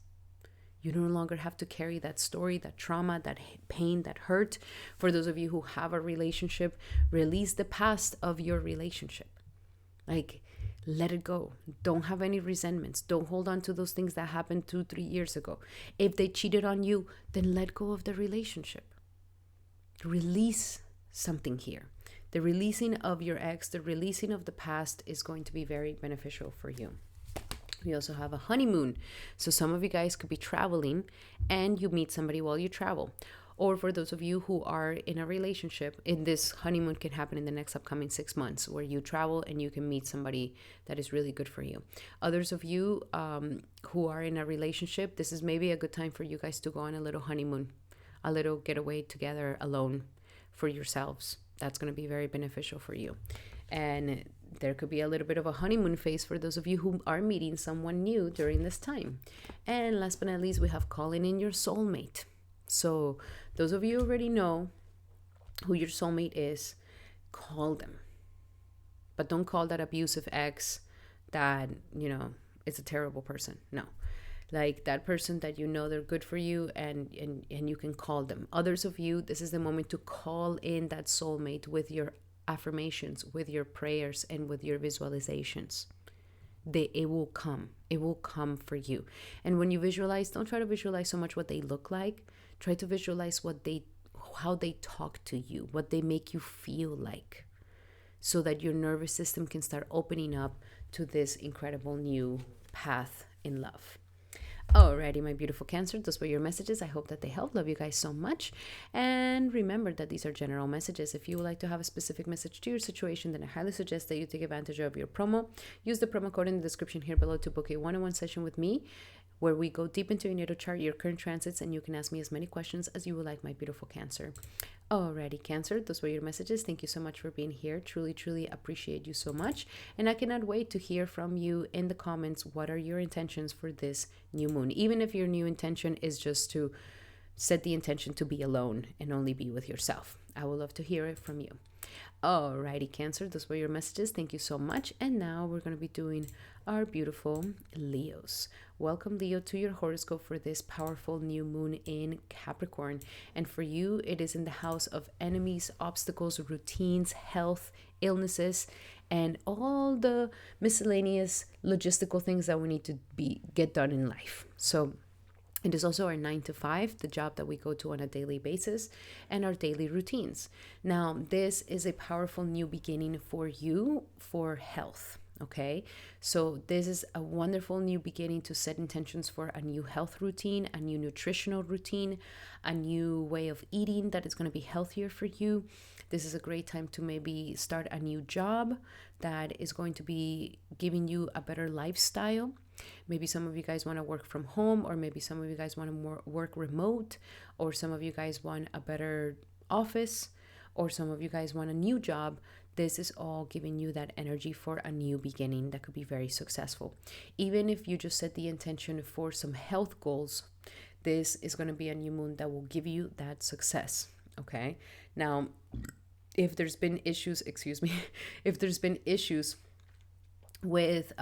You no longer have to carry that story, that trauma, that pain, that hurt. For those of you who have a relationship, release the past of your relationship. Like, let it go. Don't have any resentments. Don't hold on to those things that happened 2-3 years ago. If they cheated on you, then let go of the relationship. Release something here. The releasing of your ex, the releasing of the past is going to be very beneficial for you. We also have a honeymoon. So some of you guys could be traveling and you meet somebody while you travel. Or for those of you who are in a relationship, in this honeymoon can happen in the next upcoming 6 months, where you travel and you can meet somebody that is really good for you. Others of you who are in a relationship, this is maybe a good time for you guys to go on a little honeymoon, a little getaway together alone for yourselves. That's going to be very beneficial for you. And there could be a little bit of a honeymoon phase for those of you who are meeting someone new during this time. And last but not least, we have calling in your soulmate. So those of you already know who your soulmate is, call them. But don't call that abusive ex that, is a terrible person. No. Like that person that you know they're good for you and you can call them. Others of you, this is the moment to call in that soulmate with your affirmations, with your prayers, and with your visualizations. It will come. It will come for you. And when you visualize, don't try to visualize so much what they look like. Try to visualize how they talk to you, what they make you feel like, so that your nervous system can start opening up to this incredible new path in love. Alrighty, my beautiful Cancer, those were your messages. I hope that they help. Love you guys so much. And remember that these are general messages. If you would like to have a specific message to your situation, then I highly suggest that you take advantage of your promo. Use the promo code in the description here below to book a one-on-one session with me, where we go deep into your natal chart, your current transits, and you can ask me as many questions as you would like, my beautiful Cancer. Alrighty, Cancer, those were your messages. Thank you so much for being here. Truly, truly appreciate you so much. And I cannot wait to hear from you in the comments. What are your intentions for this new moon? Even if your new intention is just to set the intention to be alone and only be with yourself. I would love to hear it from you. Alrighty, Cancer, those were your messages. Thank you so much. And now we're going to be doing our beautiful Leos. Welcome, Leo, to your horoscope for this powerful new moon in Capricorn. And for you, it is in the house of enemies, obstacles, routines, health, illnesses, and all the miscellaneous logistical things that we need to get done in life. So it is also our 9 to 5, the job that we go to on a daily basis, and our daily routines. Now, this is a powerful new beginning for you for health. Okay, so this is a wonderful new beginning to set intentions for a new health routine, a new nutritional routine, a new way of eating that is going to be healthier for you. This is a great time to maybe start a new job that is going to be giving you a better lifestyle. Maybe some of you guys want to work from home, or maybe some of you guys want to work remote, or some of you guys want a better office, or some of you guys want a new job. This is all giving you that energy for a new beginning that could be very successful. Even if you just set the intention for some health goals, this is going to be a new moon that will give you that success. Okay. Now, if there's been issues, if there's been issues with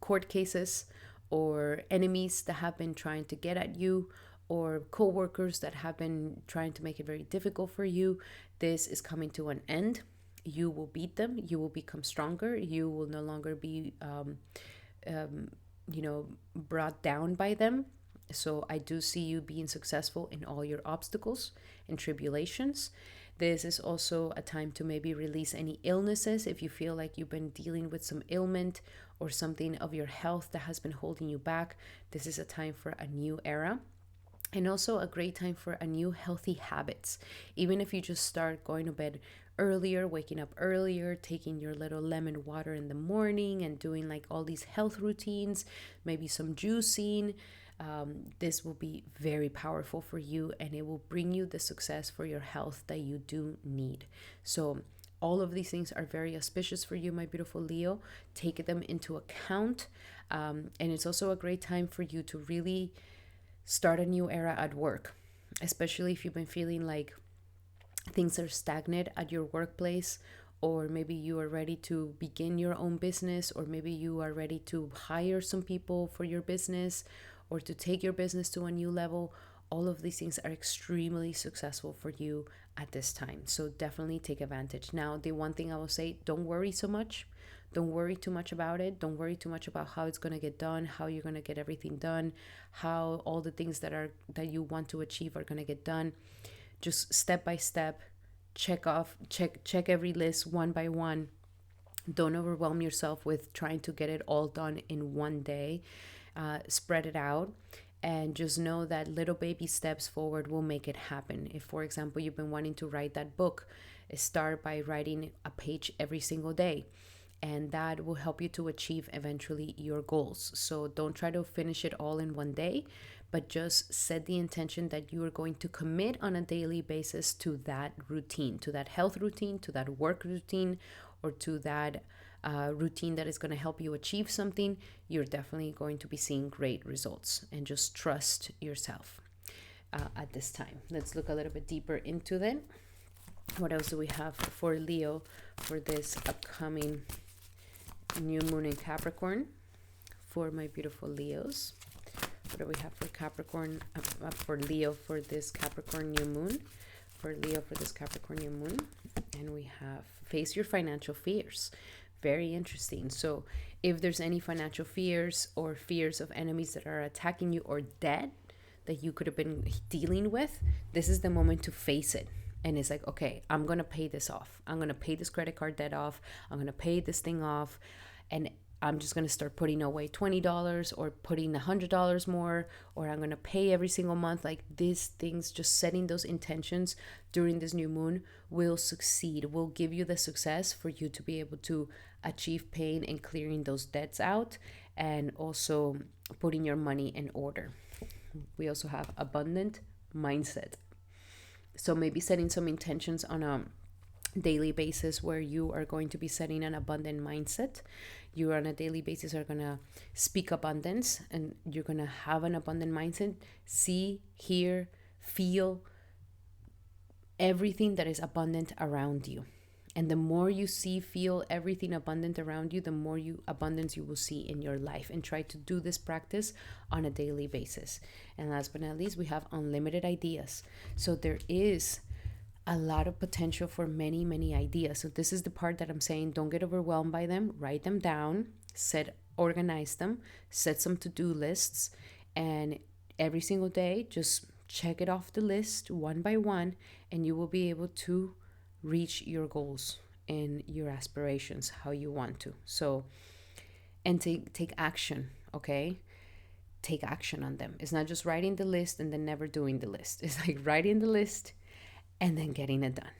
court cases or enemies that have been trying to get at you, or co-workers that have been trying to make it very difficult for you, this is coming to an end. You will beat them. You will become stronger. You will no longer be, brought down by them. So I do see you being successful in all your obstacles and tribulations. This is also a time to maybe release any illnesses if you feel like you've been dealing with some ailment or something of your health that has been holding you back. This is a time for a new era. And also a great time for a new healthy habits. Even if you just start going to bed earlier, waking up earlier, taking your little lemon water in the morning and doing like all these health routines, maybe some juicing. This will be very powerful for you, and it will bring you the success for your health that you do need. So all of these things are very auspicious for you, my beautiful Leo. Take them into account. And it's also a great time for you to really start a new era at work, especially if you've been feeling like things are stagnant at your workplace, or maybe you are ready to begin your own business, or maybe you are ready to hire some people for your business or to take your business to a new level. All of these things are extremely successful for you at this time. So definitely take advantage. Now, the one thing I will say, don't worry so much. Don't worry too much about it. Don't worry too much about how it's going to get done, how you're going to get everything done, how all the things that you want to achieve are going to get done. Just step by step, check every list one by one. Don't overwhelm yourself with trying to get it all done in one day. Spread it out. And just know that little baby steps forward will make it happen. If, for example, you've been wanting to write that book, start by writing a page every single day. And that will help you to achieve eventually your goals. So don't try to finish it all in one day, but just set the intention that you are going to commit on a daily basis to that routine, to that health routine, to that work routine, or to that routine that is going to help you achieve something. You're definitely going to be seeing great results, and just trust yourself at this time. Let's look a little bit deeper into that. What else do we have for Leo for this upcoming new moon in Capricorn? For my beautiful Leos, what do we have for Capricorn, for Leo for this Capricorn new moon? For Leo for this Capricorn new moon, and we have face your financial fears. Very interesting. So if there's any financial fears or fears of enemies that are attacking you, or debt that you could have been dealing with, this is the moment to face it. And it's like, okay, I'm going to pay this off. I'm going to pay this credit card debt off. I'm going to pay this thing off. And I'm just going to start putting away $20 or putting $100 more, or I'm going to pay every single month. Like these things, just setting those intentions during this new moon will succeed, will give you the success for you to be able to achieve paying and clearing those debts out, and also putting your money in order. We also have abundant mindset. So maybe setting some intentions on a daily basis where you are going to be setting an abundant mindset. You on a daily basis are going to speak abundance, and you're going to have an abundant mindset. See, hear, feel everything that is abundant around you. And the more you see, feel everything abundant around you, the more abundance you will see in your life. And try to do this practice on a daily basis. And last but not least, we have unlimited ideas. So there is a lot of potential for many, many ideas. So this is the part that I'm saying, don't get overwhelmed by them. Write them down, organize them, set some to-do lists, and every single day, just check it off the list one by one, and you will be able to reach your goals and your aspirations how you want to. So, and take action, okay? Take action on them. It's not just writing the list and then never doing the list. It's like writing the list and then getting it done.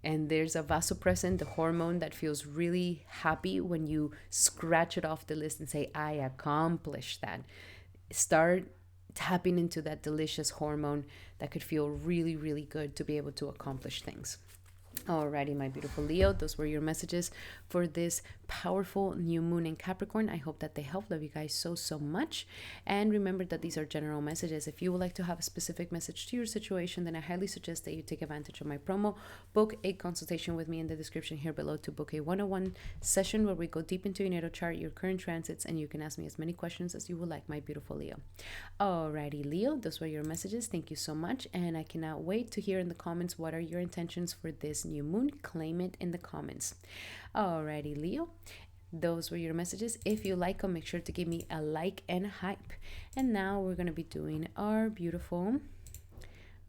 And there's a vasopressin, the hormone, that feels really happy when you scratch it off the list and say, I accomplished that. Start tapping into that delicious hormone that could feel really, really good to be able to accomplish things. Alrighty, my beautiful Leo, those were your messages for this powerful new moon in Capricorn. I hope that they help. Love you guys so, so much. And remember that these are general messages. If you would like to have a specific message to your situation, then I highly suggest that you take advantage of my promo. Book a consultation with me in the description here below to book a 101 session where we go deep into your natal chart, your current transits, and you can ask me as many questions as you would like, my beautiful Leo. Alrighty, Leo, those were your messages. Thank you so much. And I cannot wait to hear in the comments what are your intentions for this new moon. Claim it in the comments. Alrighty, Leo, those were your messages. If you like them, make sure to give me a like and hype. And now we're going to be doing our beautiful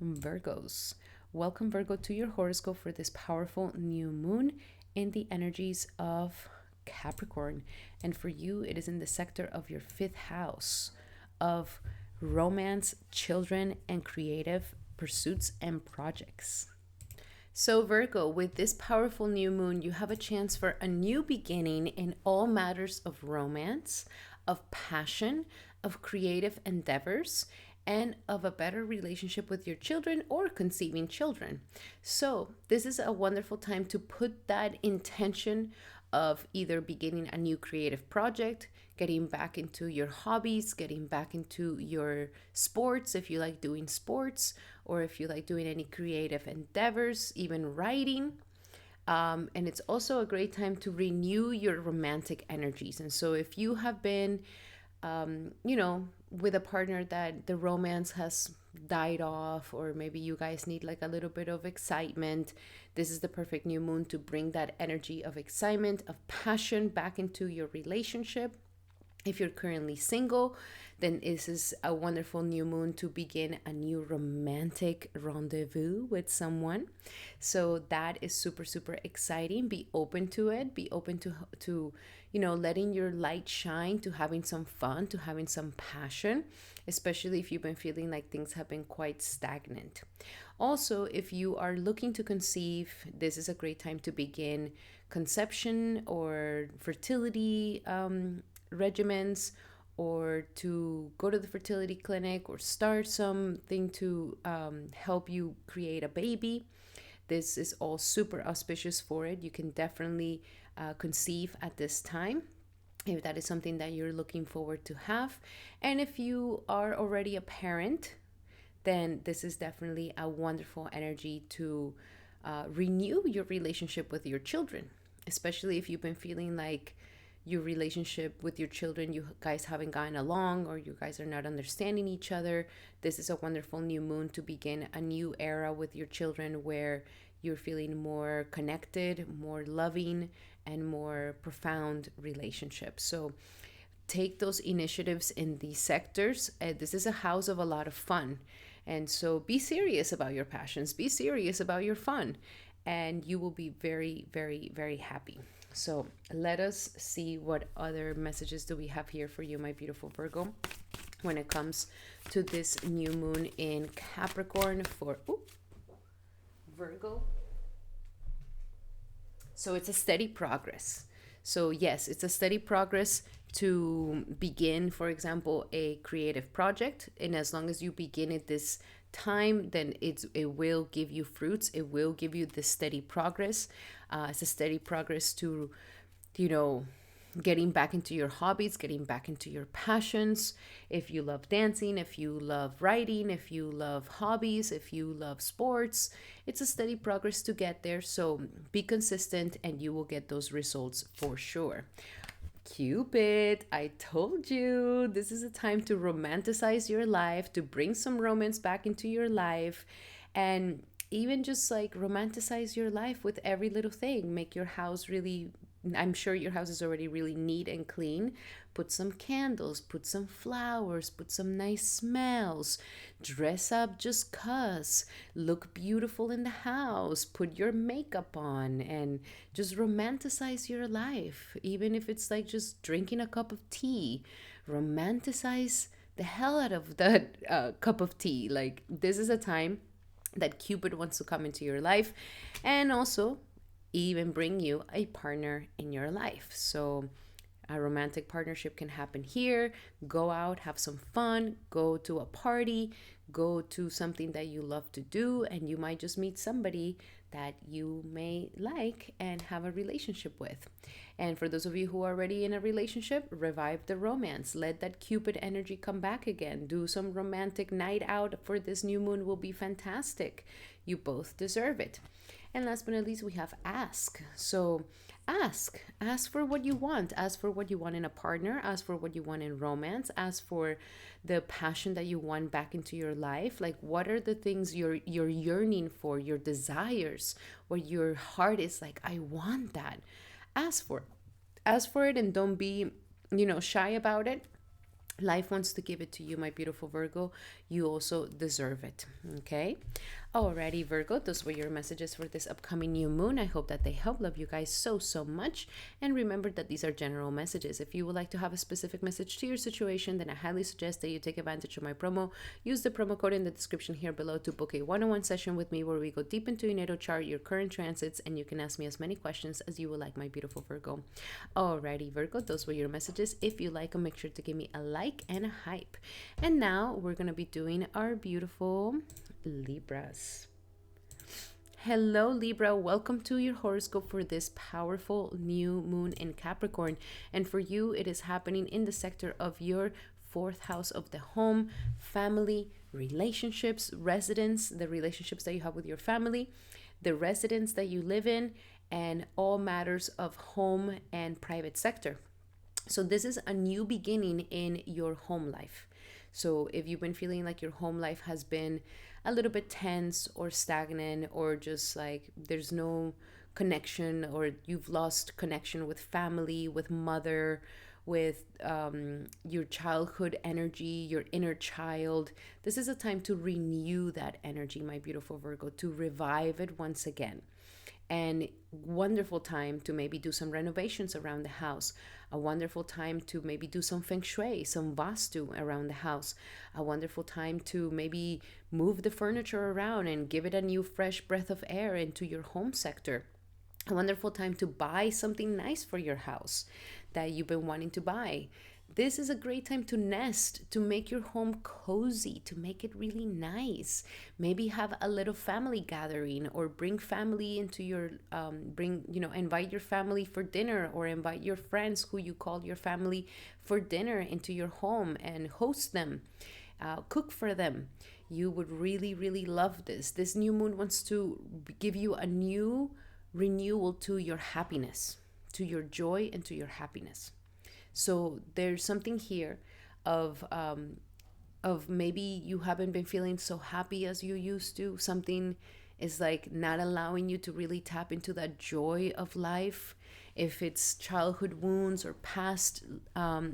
Virgos. Welcome, Virgo, to your horoscope for this powerful new moon in the energies of Capricorn. And for you, it is in the sector of your fifth house of romance, children, and creative pursuits and projects. So, Virgo, with this powerful new moon, you have a chance for a new beginning in all matters of romance, of passion, of creative endeavors, and of a better relationship with your children or conceiving children. So, this is a wonderful time to put that intention of either beginning a new creative project, getting back into your hobbies, getting back into your sports if you like doing sports, or if you like doing any creative endeavors, even writing. And it's also a great time to renew your romantic energies. And so, if you have been with a partner that the romance has died off, or maybe you guys need like a little bit of excitement, this is the perfect new moon to bring that energy of excitement, of passion back into your relationship. If you're currently single, then this is a wonderful new moon to begin a new romantic rendezvous with someone. So that is super, super exciting. Be open to it. Be open to letting your light shine, to having some fun, to having some passion, especially if you've been feeling like things have been quite stagnant. Also, if you are looking to conceive, this is a great time to begin conception or fertility regimens, or to go to the fertility clinic or start something to help you create a baby. This is all super auspicious for it. You can definitely conceive at this time if that is something that you're looking forward to have. And if you are already a parent, then this is definitely a wonderful energy to renew your relationship with your children, especially if you've been feeling like your relationship with your children, you guys haven't gotten along, or you guys are not understanding each other. This is a wonderful new moon to begin a new era with your children where you're feeling more connected, more loving, and more profound relationships. So take those initiatives in these sectors. This is a house of a lot of fun. And so be serious about your passions, be serious about your fun, and you will be very, very, very happy. So let us see what other messages do we have here for you, my beautiful Virgo, when it comes to this new moon in Capricorn for Virgo. So it's a steady progress. So yes, it's a steady progress to begin, for example, a creative project. And as long as you begin at this time, then it will give you fruits. It will give you the steady progress. It's a steady progress to, getting back into your hobbies, getting back into your passions. If you love dancing, if you love writing, if you love hobbies, if you love sports, it's a steady progress to get there. So be consistent and you will get those results for sure. Cupid, I told you, this is a time to romanticize your life, to bring some romance back into your life, and even just like romanticize your life with every little thing. Make your house really, I'm sure your house is already really neat and clean. Put some candles, put some flowers, put some nice smells, dress up just cuz, look beautiful in the house, put your makeup on, and just romanticize your life. Even if it's like just drinking a cup of tea, romanticize the hell out of that cup of tea. Like, this is a time that Cupid wants to come into your life, and also even bring you a partner in your life. So a romantic partnership can happen here. Go out, have some fun, go to a party, go to something that you love to do, and you might just meet somebody that you may like and have a relationship with. And for those of you who are already in a relationship, revive the romance. Let that Cupid energy come back again. Do some romantic night out for this new moon will be fantastic. You both deserve it. And last but not least, we have ask. So ask for what you want. Ask for what you want in a partner. Ask for what you want in romance. Ask for the passion that you want back into your life. Like, what are the things you're yearning for, your desires, where your heart is like, I want that. Ask for it, and don't be shy about it. Life wants to give it to you, my beautiful Virgo. You also deserve it. Okay. Alrighty, Virgo, those were your messages for this upcoming new moon. I hope that they help. Love you guys so, so much. And remember that these are general messages. If you would like to have a specific message to your situation, then I highly suggest that you take advantage of my promo. Use the promo code in the description here below to book a one-on-one session with me where we go deep into your natal chart, your current transits, and you can ask me as many questions as you would like, my beautiful Virgo. Alrighty, Virgo, those were your messages. If you like them, make sure to give me a like and a hype. And now we're going to be doing our beautiful Libras. Hello, Libra. Welcome to your horoscope for this powerful new moon in Capricorn. And for you, it is happening in the sector of your fourth house of the home, family, relationships, residence, the relationships that you have with your family, the residence that you live in, and all matters of home and private sector. So this is a new beginning in your home life. So if you've been feeling like your home life has been a little bit tense or stagnant, or just like there's no connection, or you've lost connection with family, with mother, with your childhood energy, your inner child, this is a time to renew that energy, my beautiful Virgo, to revive it once again. And wonderful time to maybe do some renovations around the house. A wonderful time to maybe do some feng shui, some vastu around the house. A wonderful time to maybe move the furniture around and give it a new fresh breath of air into your home sector. A wonderful time to buy something nice for your house that you've been wanting to buy. This is a great time to nest, to make your home cozy, to make it really nice. Maybe have a little family gathering, or bring family into your, invite your family for dinner, or invite your friends who you call your family for dinner into your home and host them. Cook for them. You would really, really love this. This new moon wants to give you a new renewal to your happiness, to your joy, and to your happiness. So there's something here of maybe you haven't been feeling so happy as you used to. Something is like not allowing you to really tap into that joy of life. If it's childhood wounds or past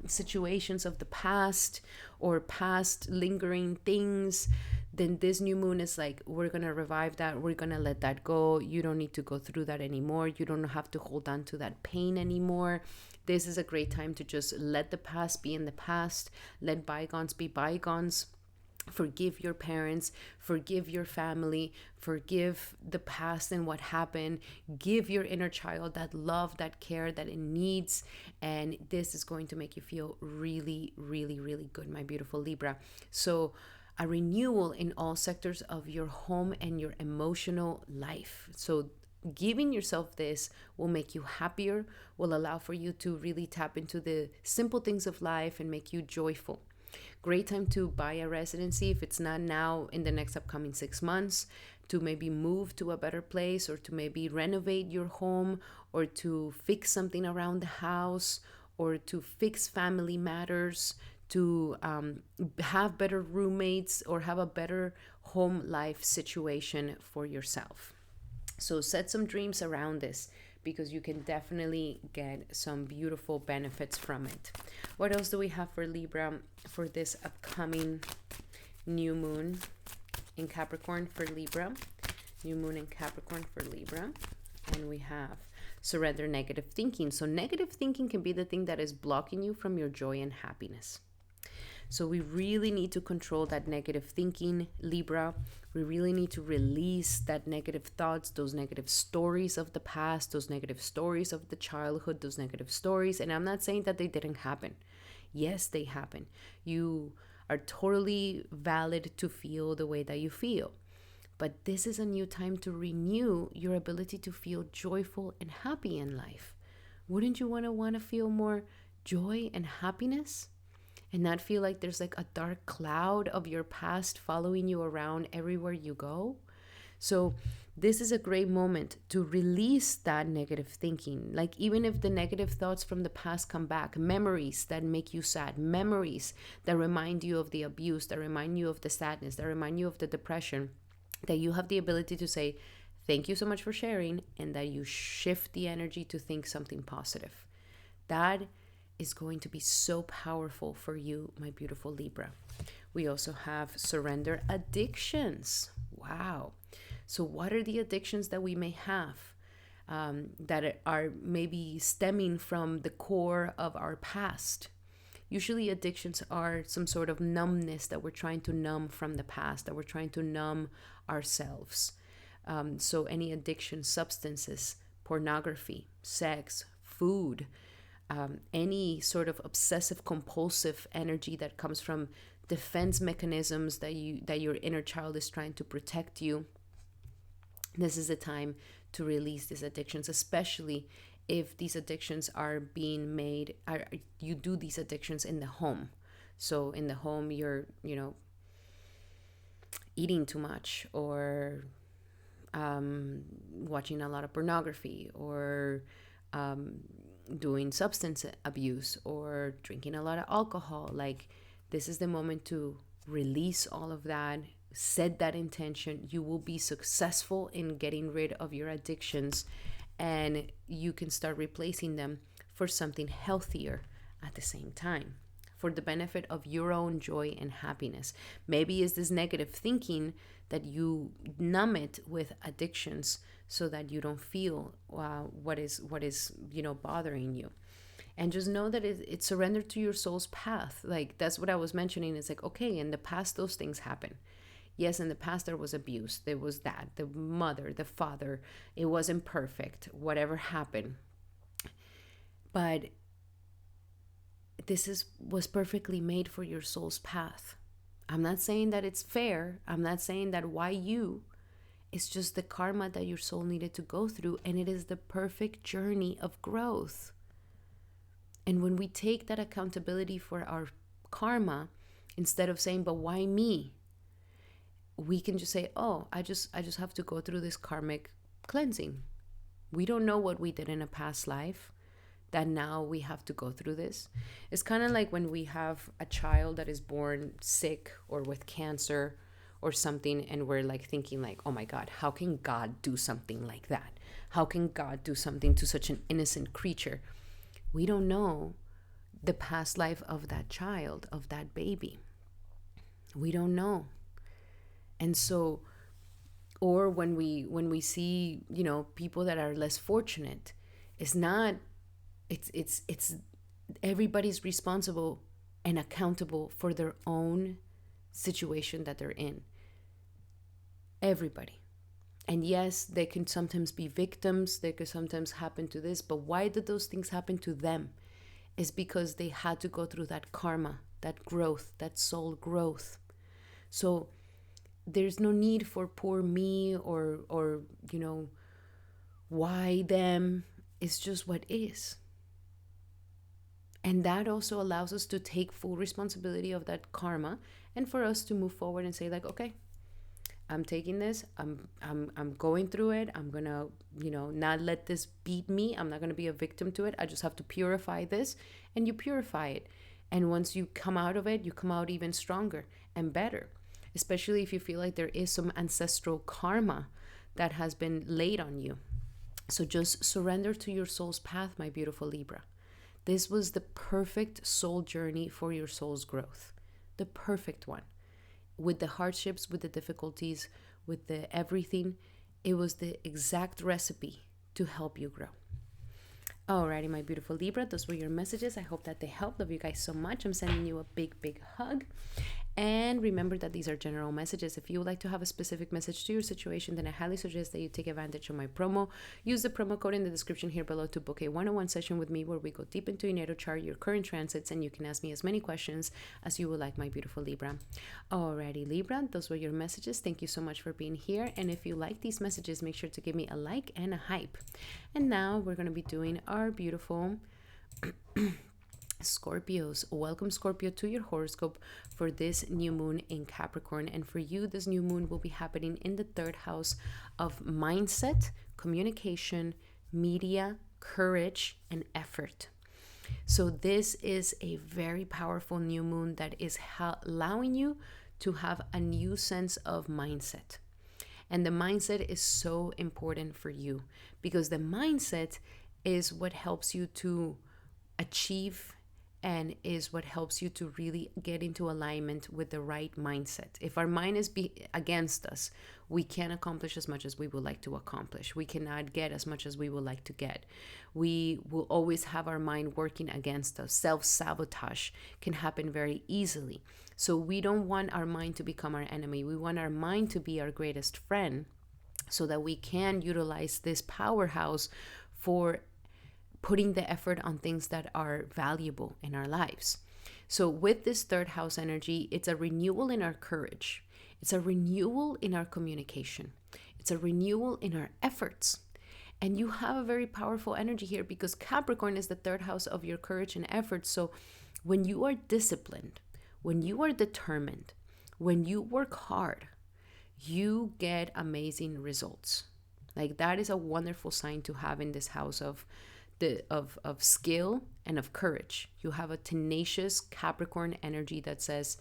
situations of the past, or past lingering things, then this new moon is like, we're going to revive that. We're going to let that go. You don't need to go through that anymore. You don't have to hold on to that pain anymore. This is a great time to just let the past be in the past. Let bygones be bygones. Forgive your parents, forgive your family, forgive the past and what happened. Give your inner child that love, that care that it needs. And this is going to make you feel really, really, really good, my beautiful Libra. So a renewal in all sectors of your home and your emotional life. So giving yourself this will make you happier, will allow for you to really tap into the simple things of life and make you joyful. Great time to buy a residency if it's not now, in the next upcoming 6 months, to maybe move to a better place, or to maybe renovate your home, or to fix something around the house, or to fix family matters, to have better roommates, or have a better home life situation for yourself. So set some dreams around this, because you can definitely get some beautiful benefits from it. What else do we have for Libra for this upcoming new moon in Capricorn for Libra? New moon in Capricorn for Libra. And we have surrender negative thinking. So negative thinking can be the thing that is blocking you from your joy and happiness. So we really need to control that negative thinking, Libra. We really need to release that negative thoughts, those negative stories of the past, those negative stories of the childhood, those negative stories. And I'm not saying that they didn't happen. Yes, they happen. You are totally valid to feel the way that you feel. But this is a new time to renew your ability to feel joyful and happy in life. Wouldn't you want to feel more joy and happiness? And not feel like there's like a dark cloud of your past following you around everywhere you go? So this is a great moment to release that negative thinking. Like, even if the negative thoughts from the past come back, memories that make you sad, memories that remind you of the abuse, that remind you of the sadness, that remind you of the depression, that you have the ability to say, thank you so much for sharing, and that you shift the energy to think something positive. That is going to be so powerful for you, my beautiful Libra. We also have surrender addictions. Wow. So what are the addictions that we may have that are maybe stemming from the core of our past? Usually addictions are some sort of numbness that we're trying to numb from the past, that we're trying to numb ourselves. So any addiction, substances, pornography, sex, food, any sort of obsessive compulsive energy that comes from defense mechanisms that your inner child is trying to protect you. This is the time to release these addictions, especially if these addictions are being made, you do these addictions in the home. So in the home, you're, eating too much, or watching a lot of pornography, or doing substance abuse, or drinking a lot of alcohol. Like, this is the moment to release all of that, set that intention. You will be successful in getting rid of your addictions, and you can start replacing them for something healthier at the same time, for the benefit of your own joy and happiness. Maybe it's this negative thinking that you numb it with addictions so that you don't feel what is bothering you. And just know that it's surrender to your soul's path. Like, that's what I was mentioning. It's like, okay, in the past those things happen. Yes, in the past there was abuse. There was that, the mother, the father. It wasn't perfect, whatever happened. But this was perfectly made for your soul's path. I'm not saying that it's fair. I'm not saying that why you. It's just the karma that your soul needed to go through, and it is the perfect journey of growth. And when we take that accountability for our karma, instead of saying, but why me? We can just say, oh, I just have to go through this karmic cleansing. We don't know what we did in a past life that now we have to go through this. It's kind of like when we have a child that is born sick or with cancer or something, and we're like thinking like, oh my God, how can God do something like that? How can God do something to such an innocent creature? We don't know the past life of that child, of that baby. We don't know. And so, or when we see, people that are less fortunate, it's everybody's responsible and accountable for their own situation that they're in. Everybody. And yes, they can sometimes be victims. They could sometimes happen to this. But why did those things happen to them? It's because they had to go through that karma, that growth, that soul growth. So there's no need for poor me or why them. It's just what is. And that also allows us to take full responsibility of that karma, and for us to move forward and say like, okay, I'm taking this, I'm going through it. I'm gonna, not let this beat me. I'm not gonna be a victim to it. I just have to purify this, and you purify it. And once you come out of it, you come out even stronger and better, especially if you feel like there is some ancestral karma that has been laid on you. So just surrender to your soul's path, my beautiful Libra. This was the perfect soul journey for your soul's growth. The perfect one. With the hardships, with the difficulties, with the everything, it was the exact recipe to help you grow. Alrighty, my beautiful Libra, those were your messages. I hope that they helped. Love you guys so much. I'm sending you a big, big hug. And remember that these are general messages. If you would like to have a specific message to your situation, then I highly suggest that you take advantage of my promo. Use the promo code in the description here below to book a one-on-one session with me where we go deep into your natal chart, your current transits, and you can ask me as many questions as you would like, my beautiful Libra. Alrighty, Libra, those were your messages. Thank you so much for being here. And if you like these messages, make sure to give me a like and a hype. And now we're going to be doing our beautiful Scorpios. Welcome, Scorpio, to your horoscope for this new moon in Capricorn. And for you, this new moon will be happening in the third house of mindset, communication, media, courage, and effort. So this is a very powerful new moon that is allowing you to have a new sense of mindset. And the mindset is so important for you because the mindset is what helps you to achieve and is what helps you to really get into alignment with the right mindset. If our mind is against us, we can't accomplish as much as we would like to accomplish. We cannot get as much as we would like to get. We will always have our mind working against us. Self-sabotage can happen very easily. So we don't want our mind to become our enemy. We want our mind to be our greatest friend, so that we can utilize this powerhouse for putting the effort on things that are valuable in our lives. So with this third house energy, it's a renewal in our courage. It's a renewal in our communication. It's a renewal in our efforts. And you have a very powerful energy here, because Capricorn is the third house of your courage and effort. So when you are disciplined, when you are determined, when you work hard, you get amazing results. Like, that is a wonderful sign to have in this house of skill and of courage. You have a tenacious Capricorn energy that says,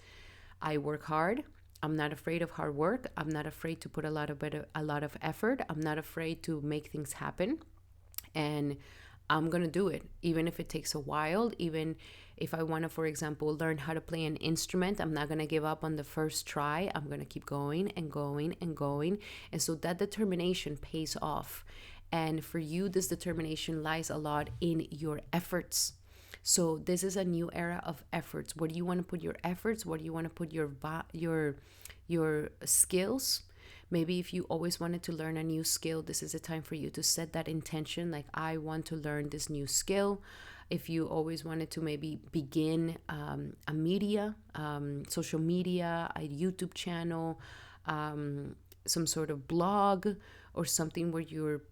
I work hard. I'm not afraid of hard work. I'm not afraid to put a lot of effort. I'm not afraid to make things happen. And I'm going to do it, even if it takes a while. Even if I want to, for example, learn how to play an instrument, I'm not going to give up on the first try. I'm going to keep going and going and going. And so that determination pays off. And for you, this determination lies a lot in your efforts. So this is a new era of efforts. Where do you want to put your efforts? Where do you want to put your skills? Maybe if you always wanted to learn a new skill, this is a time for you to set that intention, like, I want to learn this new skill. If you always wanted to maybe begin a media, social media, a YouTube channel, some sort of blog, or something where you're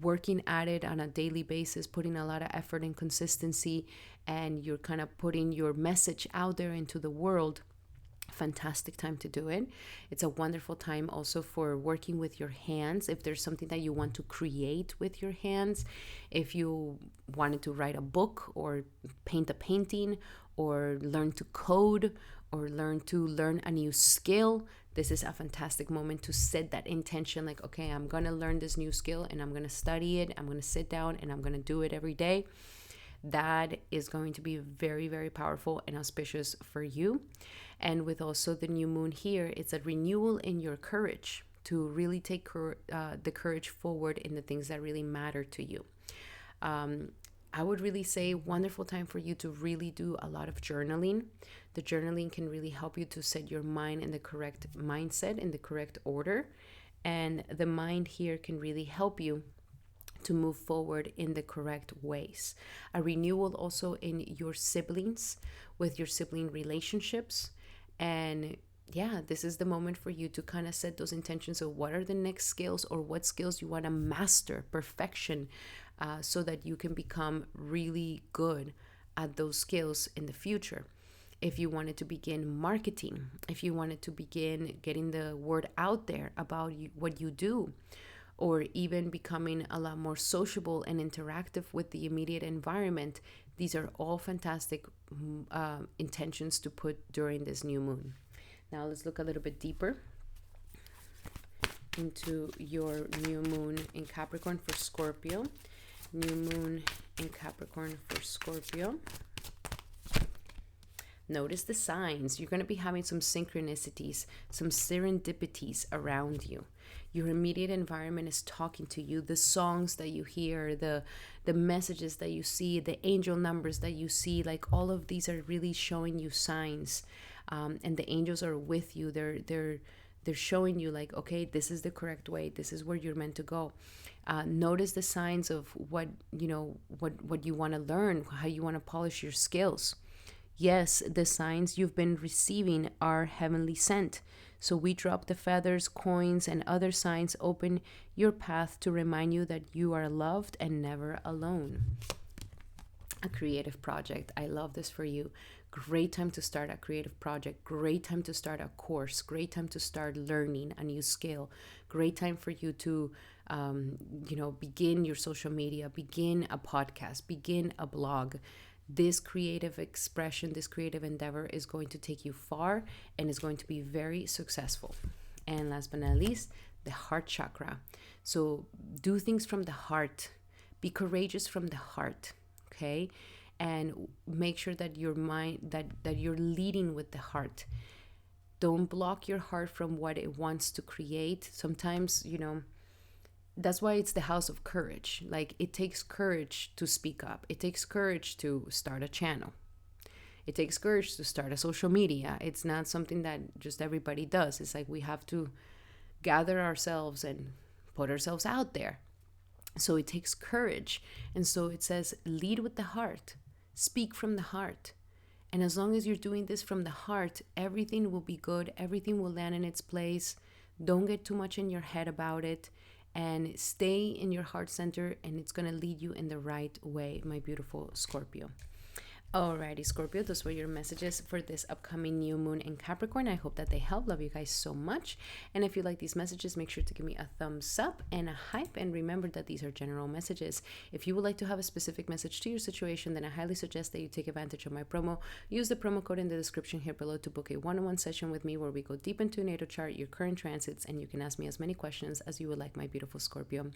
working at it on a daily basis, putting a lot of effort and consistency, and you're kind of putting your message out there into the world, fantastic time to do it. It's a wonderful time also for working with your hands. If there's something that you want to create with your hands, if you wanted to write a book or paint a painting or learn to code or learn a new skill, this is a fantastic moment to set that intention, like, okay, I'm going to learn this new skill and I'm going to study it. I'm going to sit down and I'm going to do it every day. That is going to be very, very powerful and auspicious for you. And with also the new moon here, it's a renewal in your courage to really take the courage forward in the things that really matter to you. I would really say wonderful time for you to really do a lot of journaling. The journaling can really help you to set your mind in the correct mindset, in the correct order. And the mind here can really help you to move forward in the correct ways. A renewal also in your siblings, with your sibling relationships. And yeah, this is the moment for you to kind of set those intentions of what are the next skills, or what skills you want to master, perfection, so that you can become really good at those skills in the future. If you wanted to begin marketing, if you wanted to begin getting the word out there about what you do, or even becoming a lot more sociable and interactive with the immediate environment, these are all fantastic intentions to put during this new moon. Now let's look a little bit deeper into your new moon in Capricorn for Scorpio. New moon in Capricorn for Scorpio. Notice the signs. You're going to be having some synchronicities, some serendipities around you. Your immediate environment is talking to you. The songs that you hear, the messages that you see, the angel numbers that you see, like all of these are really showing you signs. And the angels are with you. They're showing you, like, okay, this is the correct way. This is where you're meant to go. Notice the signs of what you want to learn, how you want to polish your skills. Yes, the signs you've been receiving are heavenly sent. So we drop the feathers, coins, and other signs open your path to remind you that you are loved and never alone. A creative project. I love this for you. Great time to start a creative project. Great time to start a course. Great time to start learning a new skill. Great time for you to, begin your social media, begin a podcast, begin a blog. This creative expression, this creative endeavor is going to take you far and is going to be very successful. And last but not least, the heart chakra. So do things from the heart. Be courageous from the heart, okay? and make sure that your mind, that you're leading with the heart. Don't block your heart from what it wants to create. Sometimes, that's why it's the house of courage. Like, it takes courage to speak up. It takes courage to start a channel. It takes courage to start a social media. It's not something that just everybody does. It's like we have to gather ourselves and put ourselves out there. So it takes courage. And so it says, lead with the heart. Speak from the heart. And as long as you're doing this from the heart, everything will be good. Everything will land in its place. Don't get too much in your head about it. And stay in your heart center, and it's going to lead you in the right way, my beautiful Scorpio. Alrighty, Scorpio, those were your messages for this upcoming new moon in Capricorn. I hope that they help. Love you guys so much. And if you like these messages, make sure to give me a thumbs up and a hype. And remember that these are general messages. If you would like to have a specific message to your situation, then I highly suggest that you take advantage of my promo. Use the promo code in the description here below to book a one-on-one session with me where we go deep into natal chart, your current transits, and you can ask me as many questions as you would like, my beautiful Scorpio.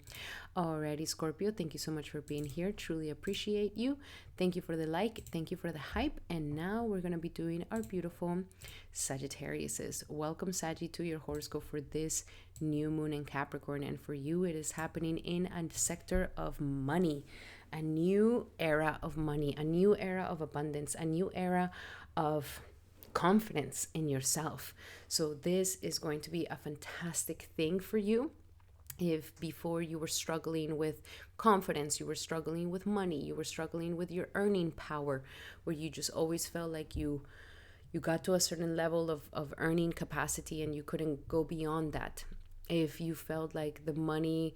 Alrighty, Scorpio, thank you so much for being here. Truly appreciate you. Thank you for the like. Thank you for the hype. And now we're going to be doing our beautiful Sagittariuses. Welcome, Saggy, to your horoscope for this new moon in Capricorn. And for you, it is happening in a sector of money, a new era of money, a new era of abundance, a new era of confidence in yourself. So this is going to be a fantastic thing for you. If before you were struggling with confidence, you were struggling with money, you were struggling with your earning power, where you just always felt like you got to a certain level of earning capacity and you couldn't go beyond that. If you felt like the money,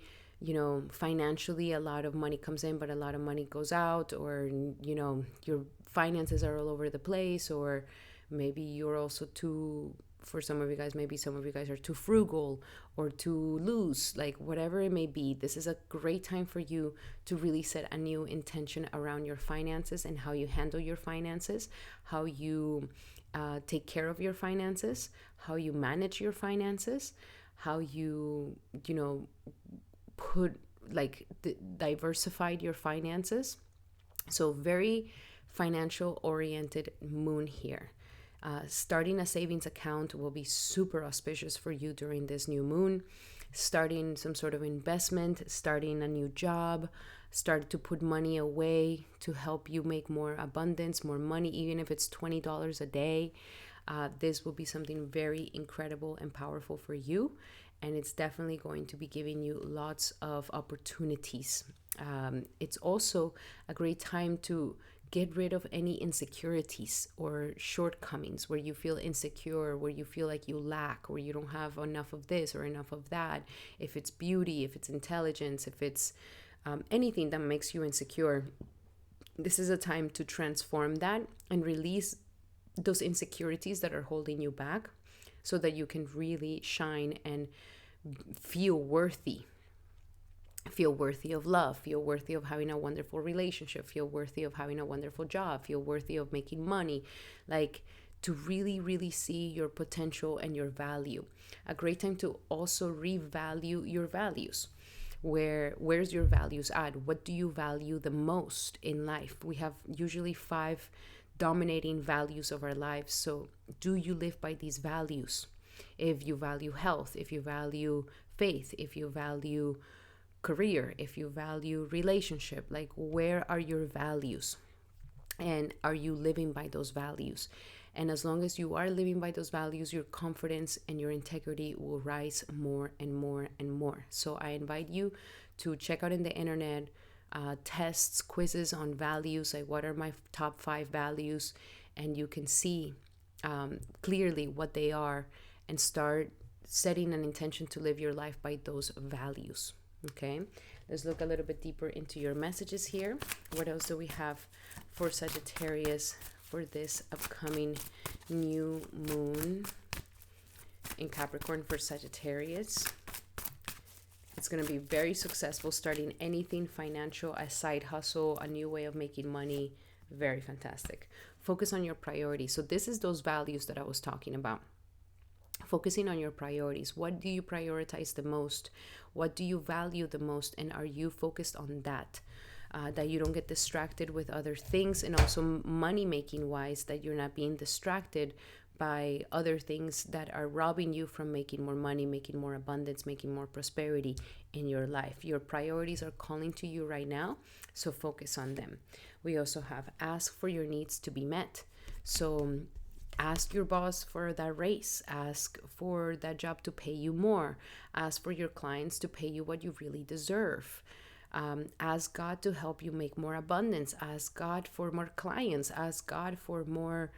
financially, a lot of money comes in, but a lot of money goes out, or, your finances are all over the place, or maybe you're also too, for some of you guys, maybe some of you guys are too frugal or too loose, like whatever it may be. This is a great time for you to really set a new intention around your finances and how you handle your finances, how you take care of your finances, how you manage your finances, how you, diversified your finances. So very financial oriented moon here. Starting a savings account will be super auspicious for you during this new moon. Starting some sort of investment, starting a new job, start to put money away to help you make more abundance, more money, even if it's $20 a day. This will be something very incredible and powerful for you. And it's definitely going to be giving you lots of opportunities. It's also a great time to get rid of any insecurities or shortcomings where you feel insecure, where you feel like you lack, where you don't have enough of this or enough of that. If it's beauty, if it's intelligence, if it's anything that makes you insecure, this is a time to transform that and release those insecurities that are holding you back so that you can really shine and feel worthy. Feel worthy of love, feel worthy of having a wonderful relationship, feel worthy of having a wonderful job, feel worthy of making money, like to really, really see your potential and your value. A great time to also revalue your values. Where's your values at? What do you value the most in life? We have usually 5 dominating values of our lives. So do you live by these values? If you value health, if you value faith, if you value career, if you value relationship, like where are your values? And are you living by those values? And as long as you are living by those values, your confidence and your integrity will rise more and more and more. So I invite you to check out in the internet tests, quizzes on values, like what are my top 5 values, and you can see clearly what they are and start setting an intention to live your life by those values. Okay, let's look a little bit deeper into your messages here. What else do we have for Sagittarius for this upcoming new moon in Capricorn for Sagittarius? It's going to be very successful, starting anything financial, a side hustle, a new way of making money. Very fantastic. Focus on your priorities. So this is those values that I was talking about. Focusing on your priorities. What do you prioritize the most? What do you value the most? And are you focused on that? that you don't get distracted with other things, and also money making wise, that you're not being distracted by other things that are robbing you from making more money, making more abundance, making more prosperity in your life. Your priorities are calling to you right now, so focus on them. We also have ask for your needs to be met. So ask your boss for that raise, ask for that job to pay you more, ask for your clients to pay you what you really deserve. Ask God to help you make more abundance, ask God for more clients, ask God for more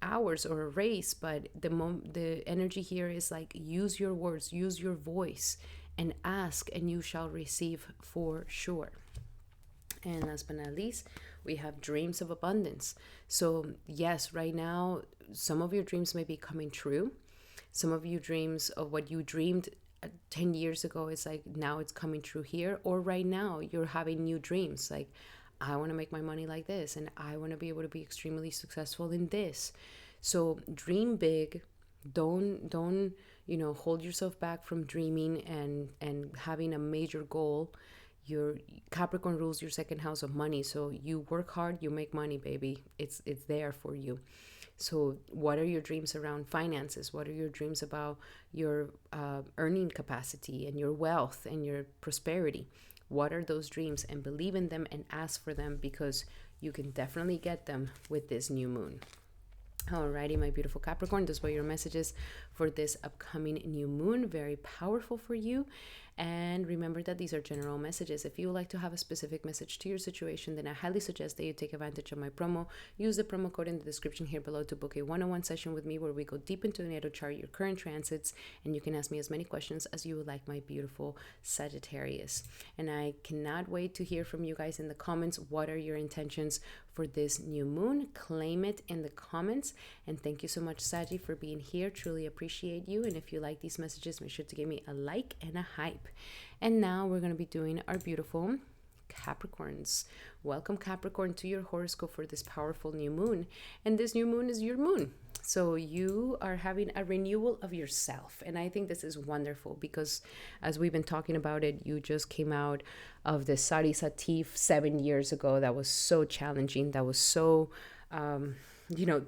hours or a raise. But the energy here is like, use your words, use your voice, and ask, and you shall receive for sure. And last but not least, we have dreams of abundance. So yes, right now, some of your dreams may be coming true. Some of your dreams of what you dreamed 10 years ago is like, now it's coming true here. Or right now, you're having new dreams. Like, I want to make my money like this, and I want to be able to be extremely successful in this. So dream big. Don't hold yourself back from dreaming and having a major goal. Your Capricorn rules your second house of money, so you work hard, you make money, baby. It's there for you. So what are your dreams around finances? What are your dreams about your earning capacity and your wealth and your prosperity? What are those dreams? And believe in them and ask for them, because you can definitely get them with this new moon. Alrighty, my beautiful Capricorn, those were your messages for this upcoming new moon. Very powerful for you. And remember that these are general messages. If you would like to have a specific message to your situation, then I highly suggest that you take advantage of my promo. Use the promo code in the description here below to book a one-on-one session with me, where we go deep into the natal chart, your current transits, and you can ask me as many questions as you would like, my beautiful Sagittarius. And I cannot wait to hear from you guys in the comments. What are your intentions for this new moon? Claim it in the comments. And thank you so much, Saggy, for being here. Truly appreciate you. And if you like these messages, make sure to give me a like and a hype. And now we're going to be doing our beautiful Capricorns. Welcome, Capricorn, to your horoscope for this powerful new moon. And this new moon is your moon. So you are having a renewal of yourself. And I think this is wonderful, because as we've been talking about it, you just came out of the Sari Satif 7 years ago. That was so challenging. That was so,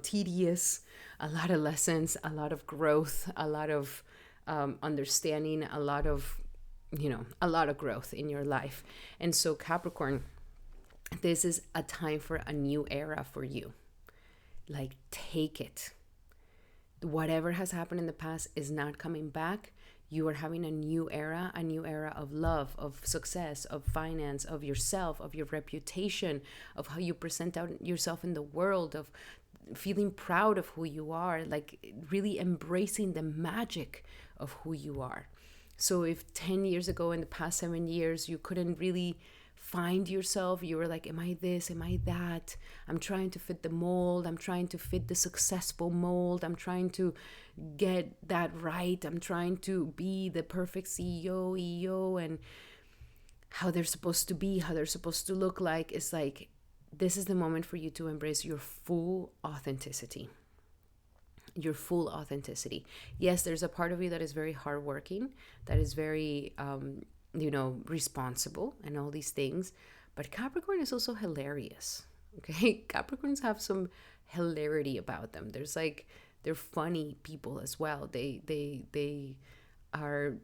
tedious. A lot of lessons, a lot of growth, a lot of understanding, a lot of growth in your life. And so Capricorn, this is a time for a new era for you. Like, take it. Whatever has happened in the past is not coming back. You are having a new era of love, of success, of finance, of yourself, of your reputation, of how you present out yourself in the world, of feeling proud of who you are, like really embracing the magic of who you are. So if 10 years ago, in the past 7 years, you couldn't really find yourself, you were like, am I this? Am I that? I'm trying to fit the mold. I'm trying to fit the successful mold. I'm trying to get that right. I'm trying to be the perfect CEO, EO, and how they're supposed to be, how they're supposed to look like. It's like, this is the moment for you to embrace your full authenticity. Your full authenticity. Yes, there's a part of you that is very hardworking, that is very, responsible and all these things. But Capricorn is also hilarious. Okay, Capricorns have some hilarity about them. They're funny people as well. They are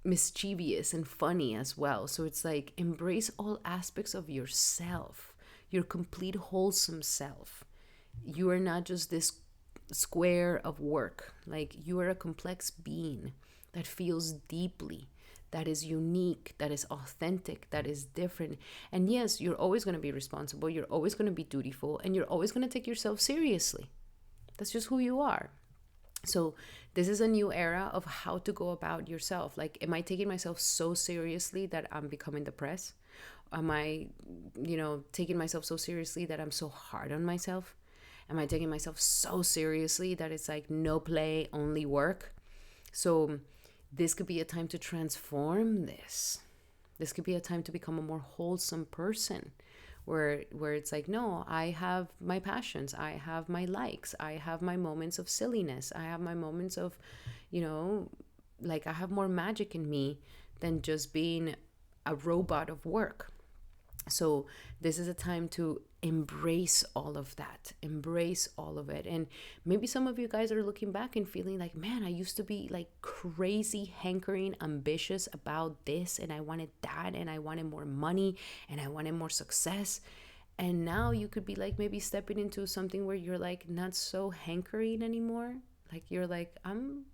mischievous and funny as well. So it's like, embrace all aspects of yourself, your complete wholesome self. You are not just this square of work. Like, you are a complex being that feels deeply, that is unique, that is authentic, that is different. And yes, you're always going to be responsible, you're always going to be dutiful, and you're always going to take yourself seriously. That's just who you are. So this is a new era of how to go about yourself. Like, am I taking myself so seriously that I'm becoming depressed? Am I, taking myself so seriously that I'm so hard on myself? Am I taking myself so seriously that it's like no play, only work? So this could be a time to transform this. This could be a time to become a more wholesome person, where it's like, no, I have my passions, I have my likes, I have my moments of silliness, I have my moments of, I have more magic in me than just being a robot of work. So this is a time to embrace all of that, embrace all of it. And maybe some of you guys are looking back and feeling like, man, I used to be like crazy, hankering, ambitious about this, and I wanted that, and I wanted more money, and I wanted more success. And now you could be like maybe stepping into something where you're like not so hankering anymore. Like you're like, I'm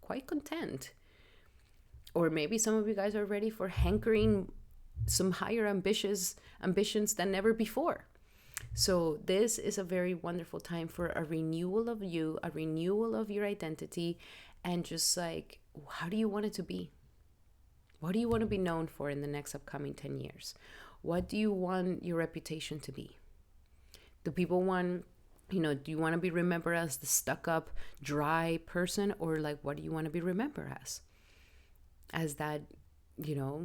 quite content. Or maybe some of you guys are ready for hankering some higher ambitions than ever before. So this is a very wonderful time for a renewal of you, a renewal of your identity, and just like, how do you want it to be? What do you want to be known for in the next upcoming 10 years? What do you want your reputation to be? Do people want, do you want to be remembered as the stuck up, dry person? Or like, what do you want to be remembered as? As that,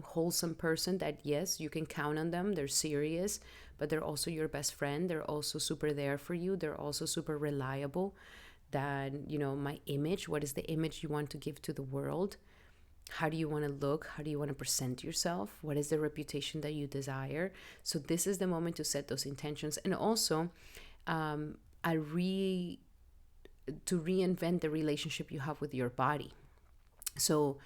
wholesome person that, yes, you can count on them. They're serious, but they're also your best friend. They're also super there for you. They're also super reliable. That, my image, what is the image you want to give to the world? How do you want to look? How do you want to present yourself? What is the reputation that you desire? So this is the moment to set those intentions. And also, to reinvent the relationship you have with your body. So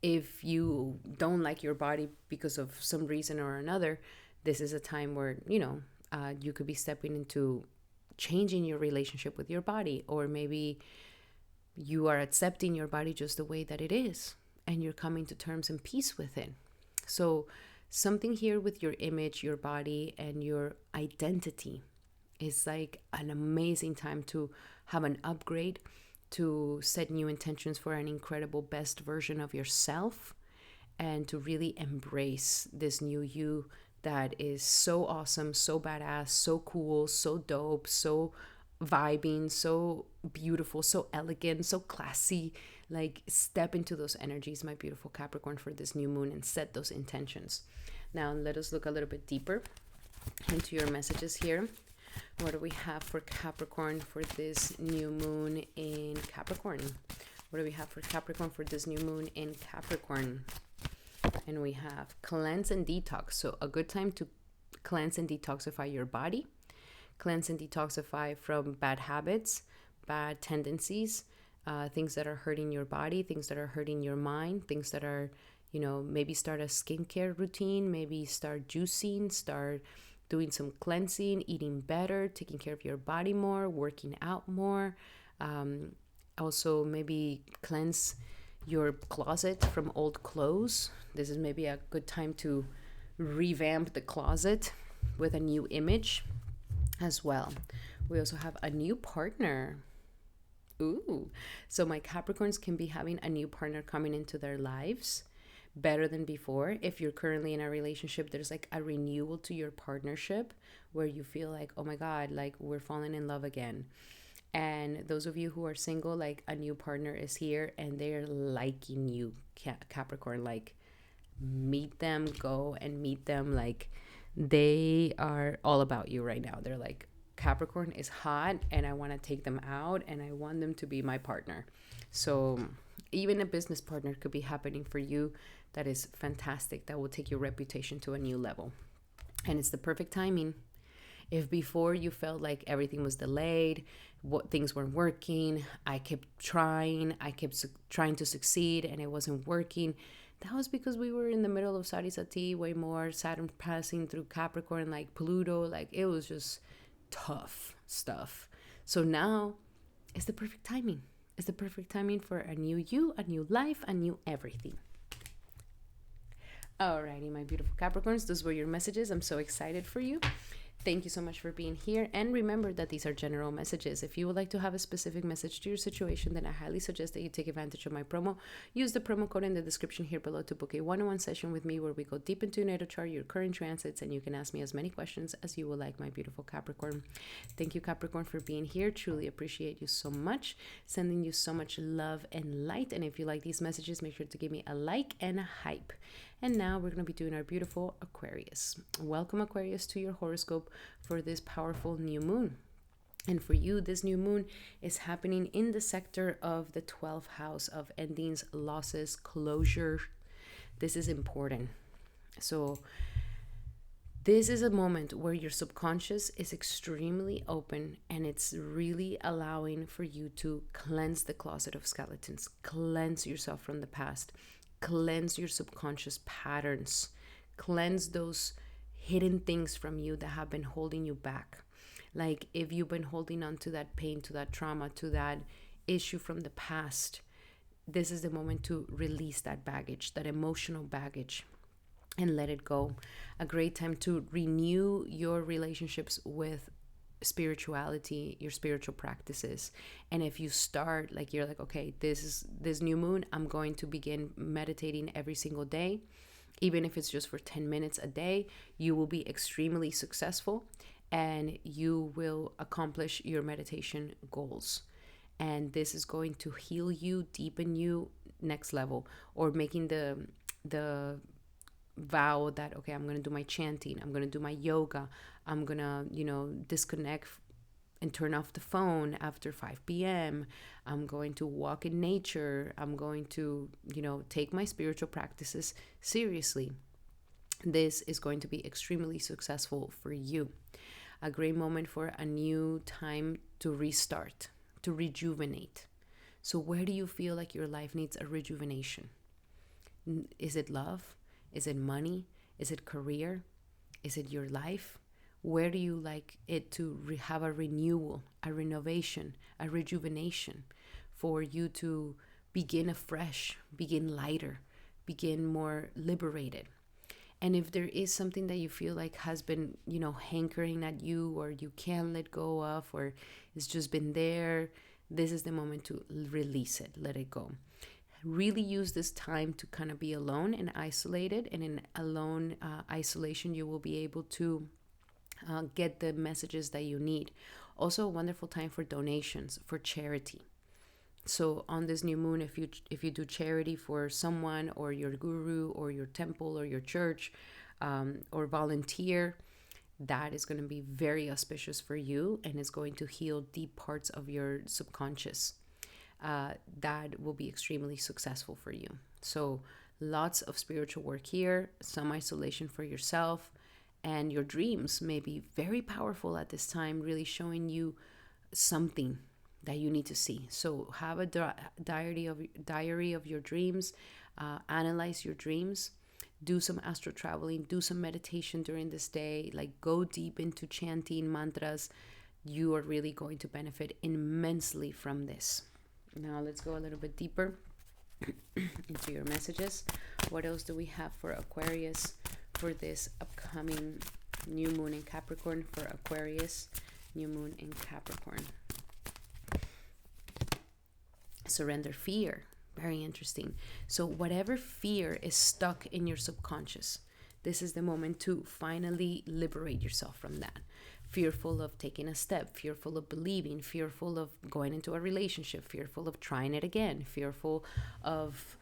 if you don't like your body because of some reason or another, this is a time where, you could be stepping into changing your relationship with your body. Or maybe you are accepting your body just the way that it is, and you're coming to terms and peace with it. So something here with your image, your body, and your identity is like an amazing time to have an upgrade, to set new intentions for an incredible best version of yourself, and to really embrace this new you that is so awesome, so badass, so cool, so dope, so vibing, so beautiful, so elegant, so classy. Like, step into those energies, my beautiful Capricorn, for this new moon, and set those intentions. Now let us look a little bit deeper into your messages here. What do we have for Capricorn for this new moon in Capricorn? What do we have for Capricorn for this new moon in Capricorn? And we have cleanse and detox. So a good time to cleanse and detoxify your body. Cleanse and detoxify from bad habits, bad tendencies, things that are hurting your body, things that are hurting your mind, things that are, maybe start a skincare routine, maybe start juicing, start doing some cleansing, eating better, taking care of your body more, working out more. Also, maybe cleanse your closet from old clothes. This is maybe a good time to revamp the closet with a new image as well. We also have a new partner. Ooh, so my Capricorns can be having a new partner coming into their lives better than before. If you're currently in a relationship, there's like a renewal to your partnership where you feel like, oh my God, like we're falling in love again. And those of you who are single, like a new partner is here and they're liking you, Capricorn. Like, meet them, go and meet them. Like, they are all about you right now. They're like, Capricorn is hot and I want to take them out and I want them to be my partner. So even a business partner could be happening for you. That is fantastic. That will take your reputation to a new level. And it's the perfect timing. If before you felt like everything was delayed, what things weren't working, I kept trying to succeed and it wasn't working, that was because we were in the middle of Sarisati, way more, Saturn passing through Capricorn, like Pluto, like it was just tough stuff. So now it's the perfect timing. It's the perfect timing for a new you, a new life, a new everything. Alrighty, my beautiful Capricorns, those were your messages. I'm so excited for you. Thank you so much for being here. And remember that these are general messages. If you would like to have a specific message to your situation, then I highly suggest that you take advantage of my promo. Use the promo code in the description here below to book a one-on-one session with me where we go deep into your natal chart, your current transits, and you can ask me as many questions as you would like, my beautiful Capricorn. Thank you, Capricorn, for being here. Truly appreciate you so much. Sending you so much love and light. And if you like these messages, make sure to give me a like and a hype. And now we're going to be doing our beautiful Aquarius. Welcome, Aquarius, to your horoscope for this powerful new moon. And for you, this new moon is happening in the sector of the 12th house of endings, losses, closure. This is important. So This is a moment where your subconscious is extremely open, and it's really allowing for you to cleanse the closet of skeletons, cleanse yourself from the past, cleanse your subconscious patterns, cleanse those hidden things from you that have been holding you back. Like if you've been holding on to that pain, to that trauma, to that issue from the past, this is the moment to release that baggage, that emotional baggage, and let it go. A great time to renew your relationships with spirituality, your spiritual practices. And if you start, like, you're like, okay, this new moon, I'm going to begin meditating every single day. Even if it's just for 10 minutes a day, you will be extremely successful and you will accomplish your meditation goals. And this is going to heal you, deepen you next level. Or making the vow that, okay, I'm going to do my chanting, I'm going to do my yoga, I'm going to, disconnect and turn off the phone after 5 p.m. I'm going to walk in nature. I'm going to, take my spiritual practices seriously. This is going to be extremely successful for you. A great moment for a new time to restart, to rejuvenate. So where do you feel like your life needs a rejuvenation? Is it love? Is it money? Is it career? Is it your life? Where do you like it to have a renewal, a renovation, a rejuvenation, for you to begin afresh, begin lighter, begin more liberated? And if there is something that you feel like has been, hankering at you, or you can't let go of, or it's just been there, this is the moment to release it, let it go. Really use this time to kind of be alone and isolated. And in alone isolation, you will be able to get the messages that you need. Also a wonderful time for donations, for charity. So on this new moon, if you do charity for someone, or your guru, or your temple, or your church, or volunteer, that is going to be very auspicious for you, and is going to heal deep parts of your subconscious. That will be extremely successful for you. So lots of spiritual work here, some isolation for yourself, and your dreams may be very powerful at this time, really showing you something that you need to see. So have a diary of your dreams, analyze your dreams, do some astral traveling, do some meditation during this day, like go deep into chanting mantras. You are really going to benefit immensely from this. Now let's go a little bit deeper into your messages. What else do we have for Aquarius for this upcoming new moon in Capricorn? For Aquarius, new moon in Capricorn. Surrender fear. Very interesting. So whatever fear is stuck in your subconscious, this is the moment to finally liberate yourself from that. Fearful of taking a step, fearful of believing, fearful of going into a relationship, fearful of trying it again, fearful of,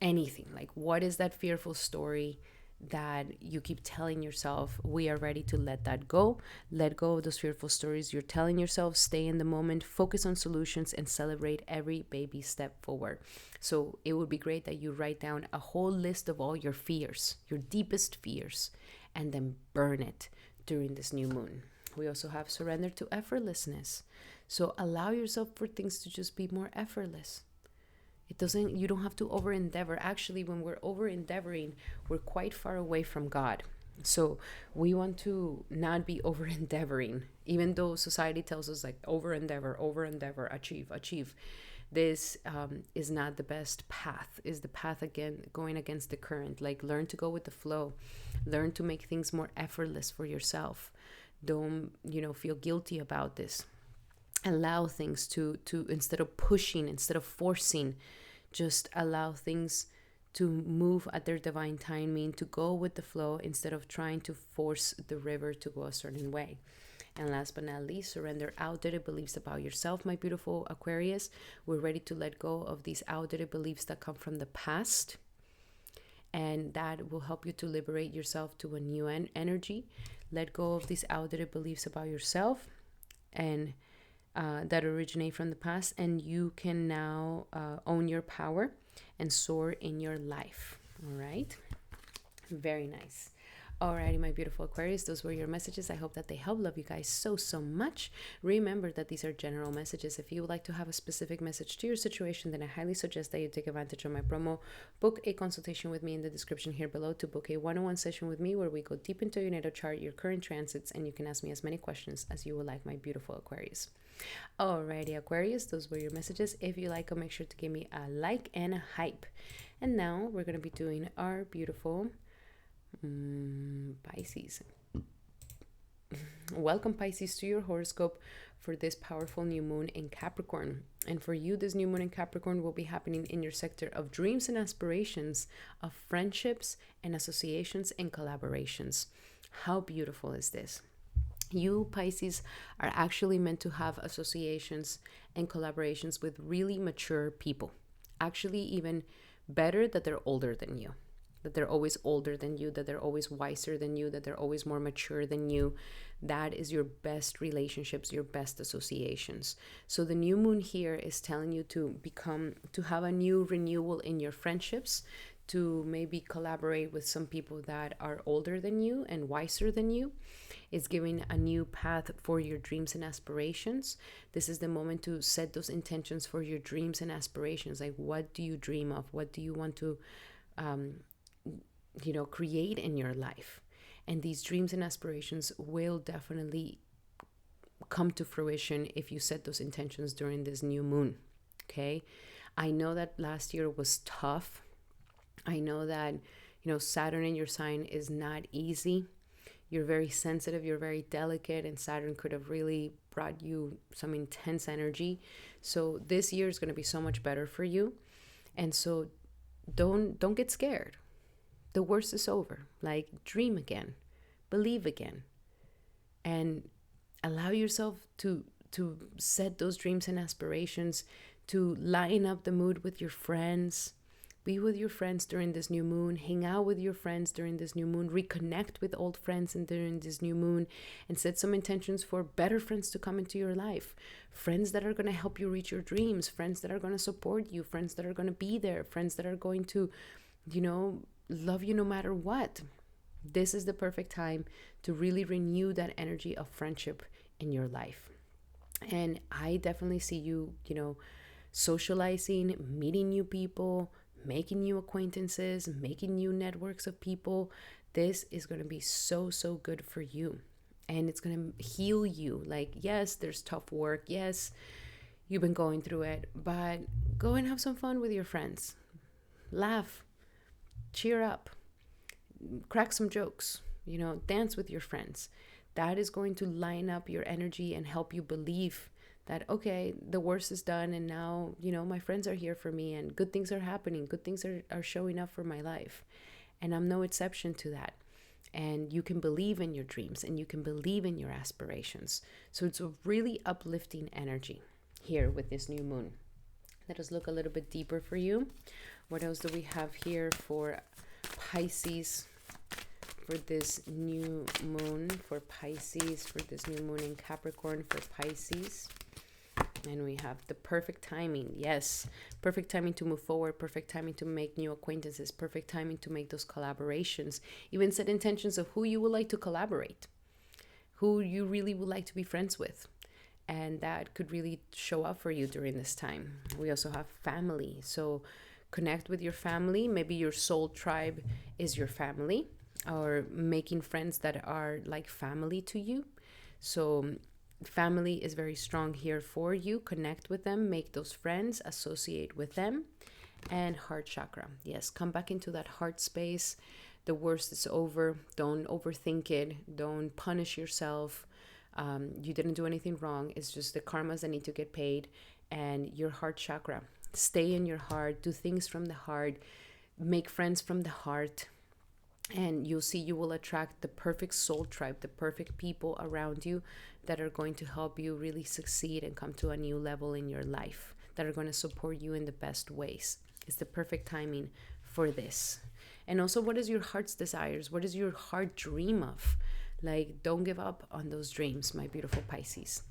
anything. Like, what is that fearful story that you keep telling yourself? We are ready to let that go. Let go of those fearful stories you're telling yourself. Stay in the moment, focus on solutions, and celebrate every baby step forward. So it would be great that you write down a whole list of all your fears, your deepest fears, and then burn it during this new moon. We also have surrender to effortlessness. So allow yourself for things to just be more effortless. You don't have to over endeavor. Actually, when we're over endeavoring, we're quite far away from God. So we want to not be over endeavoring, even though society tells us like over endeavor, achieve. This is not the best path. Is the path again going against the current. Like, learn to go with the flow. Learn to make things more effortless for yourself. Don't feel guilty about this. Allow things to instead of pushing, instead of forcing, just allow things to move at their divine timing, to go with the flow instead of trying to force the river to go a certain way. And last but not least, surrender outdated beliefs about yourself, my beautiful Aquarius. We're ready to let go of these outdated beliefs that come from the past, and that will help you to liberate yourself to a new energy. Let go of these outdated beliefs about yourself and that originate from the past, and you can now own your power and soar in your life. All right, very nice. Alrighty, my beautiful Aquarius, those were your messages. I hope that they help. Love you guys so, so much. Remember that these are general messages. If you would like to have a specific message to your situation, then I highly suggest that you take advantage of my promo. Book a consultation with me in the description here below to book a one-on-one session with me where we go deep into your natal chart, your current transits, and you can ask me as many questions as you would like, my beautiful Aquarius. Alrighty, Aquarius, those were your messages. If you like them, make sure to give me a like and a hype. And now we're going to be doing our beautiful Pisces. Welcome, Pisces, to your horoscope for this powerful new moon in Capricorn. And for you, this new moon in Capricorn will be happening in your sector of dreams and aspirations, of friendships and associations and collaborations. How beautiful is this? You, Pisces, are actually meant to have associations and collaborations with really mature people. Actually, even better that they're older than you. That they're always older than you, that they're always wiser than you, that they're always more mature than you. That is your best relationships, your best associations. So the new moon here is telling you to have a new renewal in your friendships, to maybe collaborate with some people that are older than you and wiser than you. It's giving a new path for your dreams and aspirations. This is the moment to set those intentions for your dreams and aspirations. Like, what do you dream of? What do you want to create in your life? And these dreams and aspirations will definitely come to fruition if you set those intentions during this new moon. Okay, I know that last year was tough. I know that Saturn in your sign is not easy. You're very sensitive, you're very delicate, and Saturn could have really brought you some intense energy. So this year is going to be so much better for you. And so don't get scared. The worst is over. Like, dream again, believe again, and allow yourself to set those dreams and aspirations, to line up the mood with your friends. Be with your friends during this new moon. Hang out with your friends during this new moon. Reconnect with old friends during this new moon, and set some intentions for better friends to come into your life. Friends that are going to help you reach your dreams. Friends that are going to support you. Friends that are going to be there. Friends that are going to, love you no matter what. This is the perfect time to really renew that energy of friendship in your life. And I definitely see you, socializing, meeting new people, making new acquaintances, making new networks of people. This is going to be so, so good for you. And it's going to heal you. Like, yes, there's tough work. Yes, you've been going through it, but go and have some fun with your friends. Laugh, cheer up, crack some jokes, dance with your friends. That is going to line up your energy and help you believe that, okay, the worst is done, and now, my friends are here for me, and good things are happening. Good things are showing up for my life. And I'm no exception to that. And you can believe in your dreams, and you can believe in your aspirations. So it's a really uplifting energy here with this new moon. Let us look a little bit deeper for you. What else do we have here for Pisces for this new moon? For Pisces, for this new moon in Capricorn, for Pisces. And we have the perfect timing. Yes, perfect timing to move forward, perfect timing to make new acquaintances, perfect timing to make those collaborations. Even set intentions of who you would like to collaborate, who you really would like to be friends with. And that could really show up for you during this time. We also have family. So connect with your family. Maybe your soul tribe is your family, or making friends that are like family to you. So family is very strong here for you. Connect with them, make those friends, associate with them. And heart chakra. Yes, come back into that heart space. The worst is over. Don't overthink it. Don't punish yourself. You didn't do anything wrong. It's just the karmas that need to get paid. And your heart chakra. Stay in your heart. Do things from the heart. Make friends from the heart. And you'll see you will attract the perfect soul tribe, the perfect people around you that are going to help you really succeed and come to a new level in your life, that are going to support you in the best ways. It's the perfect timing for this. And also, what is your heart's desires? What does your heart dream of? Like, don't give up on those dreams, my beautiful Pisces.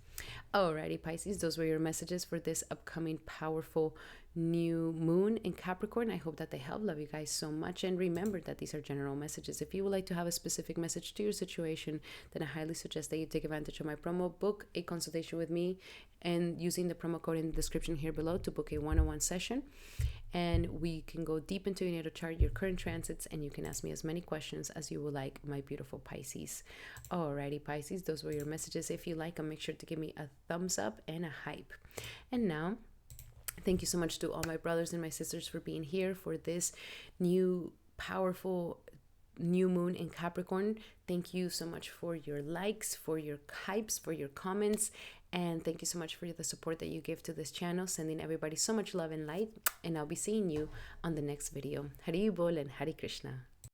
Alrighty, Pisces, those were your messages for this upcoming powerful New Moon in Capricorn. I hope that they help. Love you guys so much. And remember that these are general messages. If you would like to have a specific message to your situation, then I highly suggest that you take advantage of my promo, book a consultation with me, and using the promo code in the description here below to book a one-on-one session. And we can go deep into your natal chart, your current transits, and you can ask me as many questions as you would like, my beautiful Pisces. Alrighty, Pisces, those were your messages. If you like them, make sure to give me a thumbs up and a hype. And now, thank you so much to all my brothers and my sisters for being here for this new, powerful new moon in Capricorn. Thank you so much for your likes, for your hypes, for your comments, and thank you so much for the support that you give to this channel. Sending everybody so much love and light, and I'll be seeing you on the next video. Hari Bol and Hari Krishna.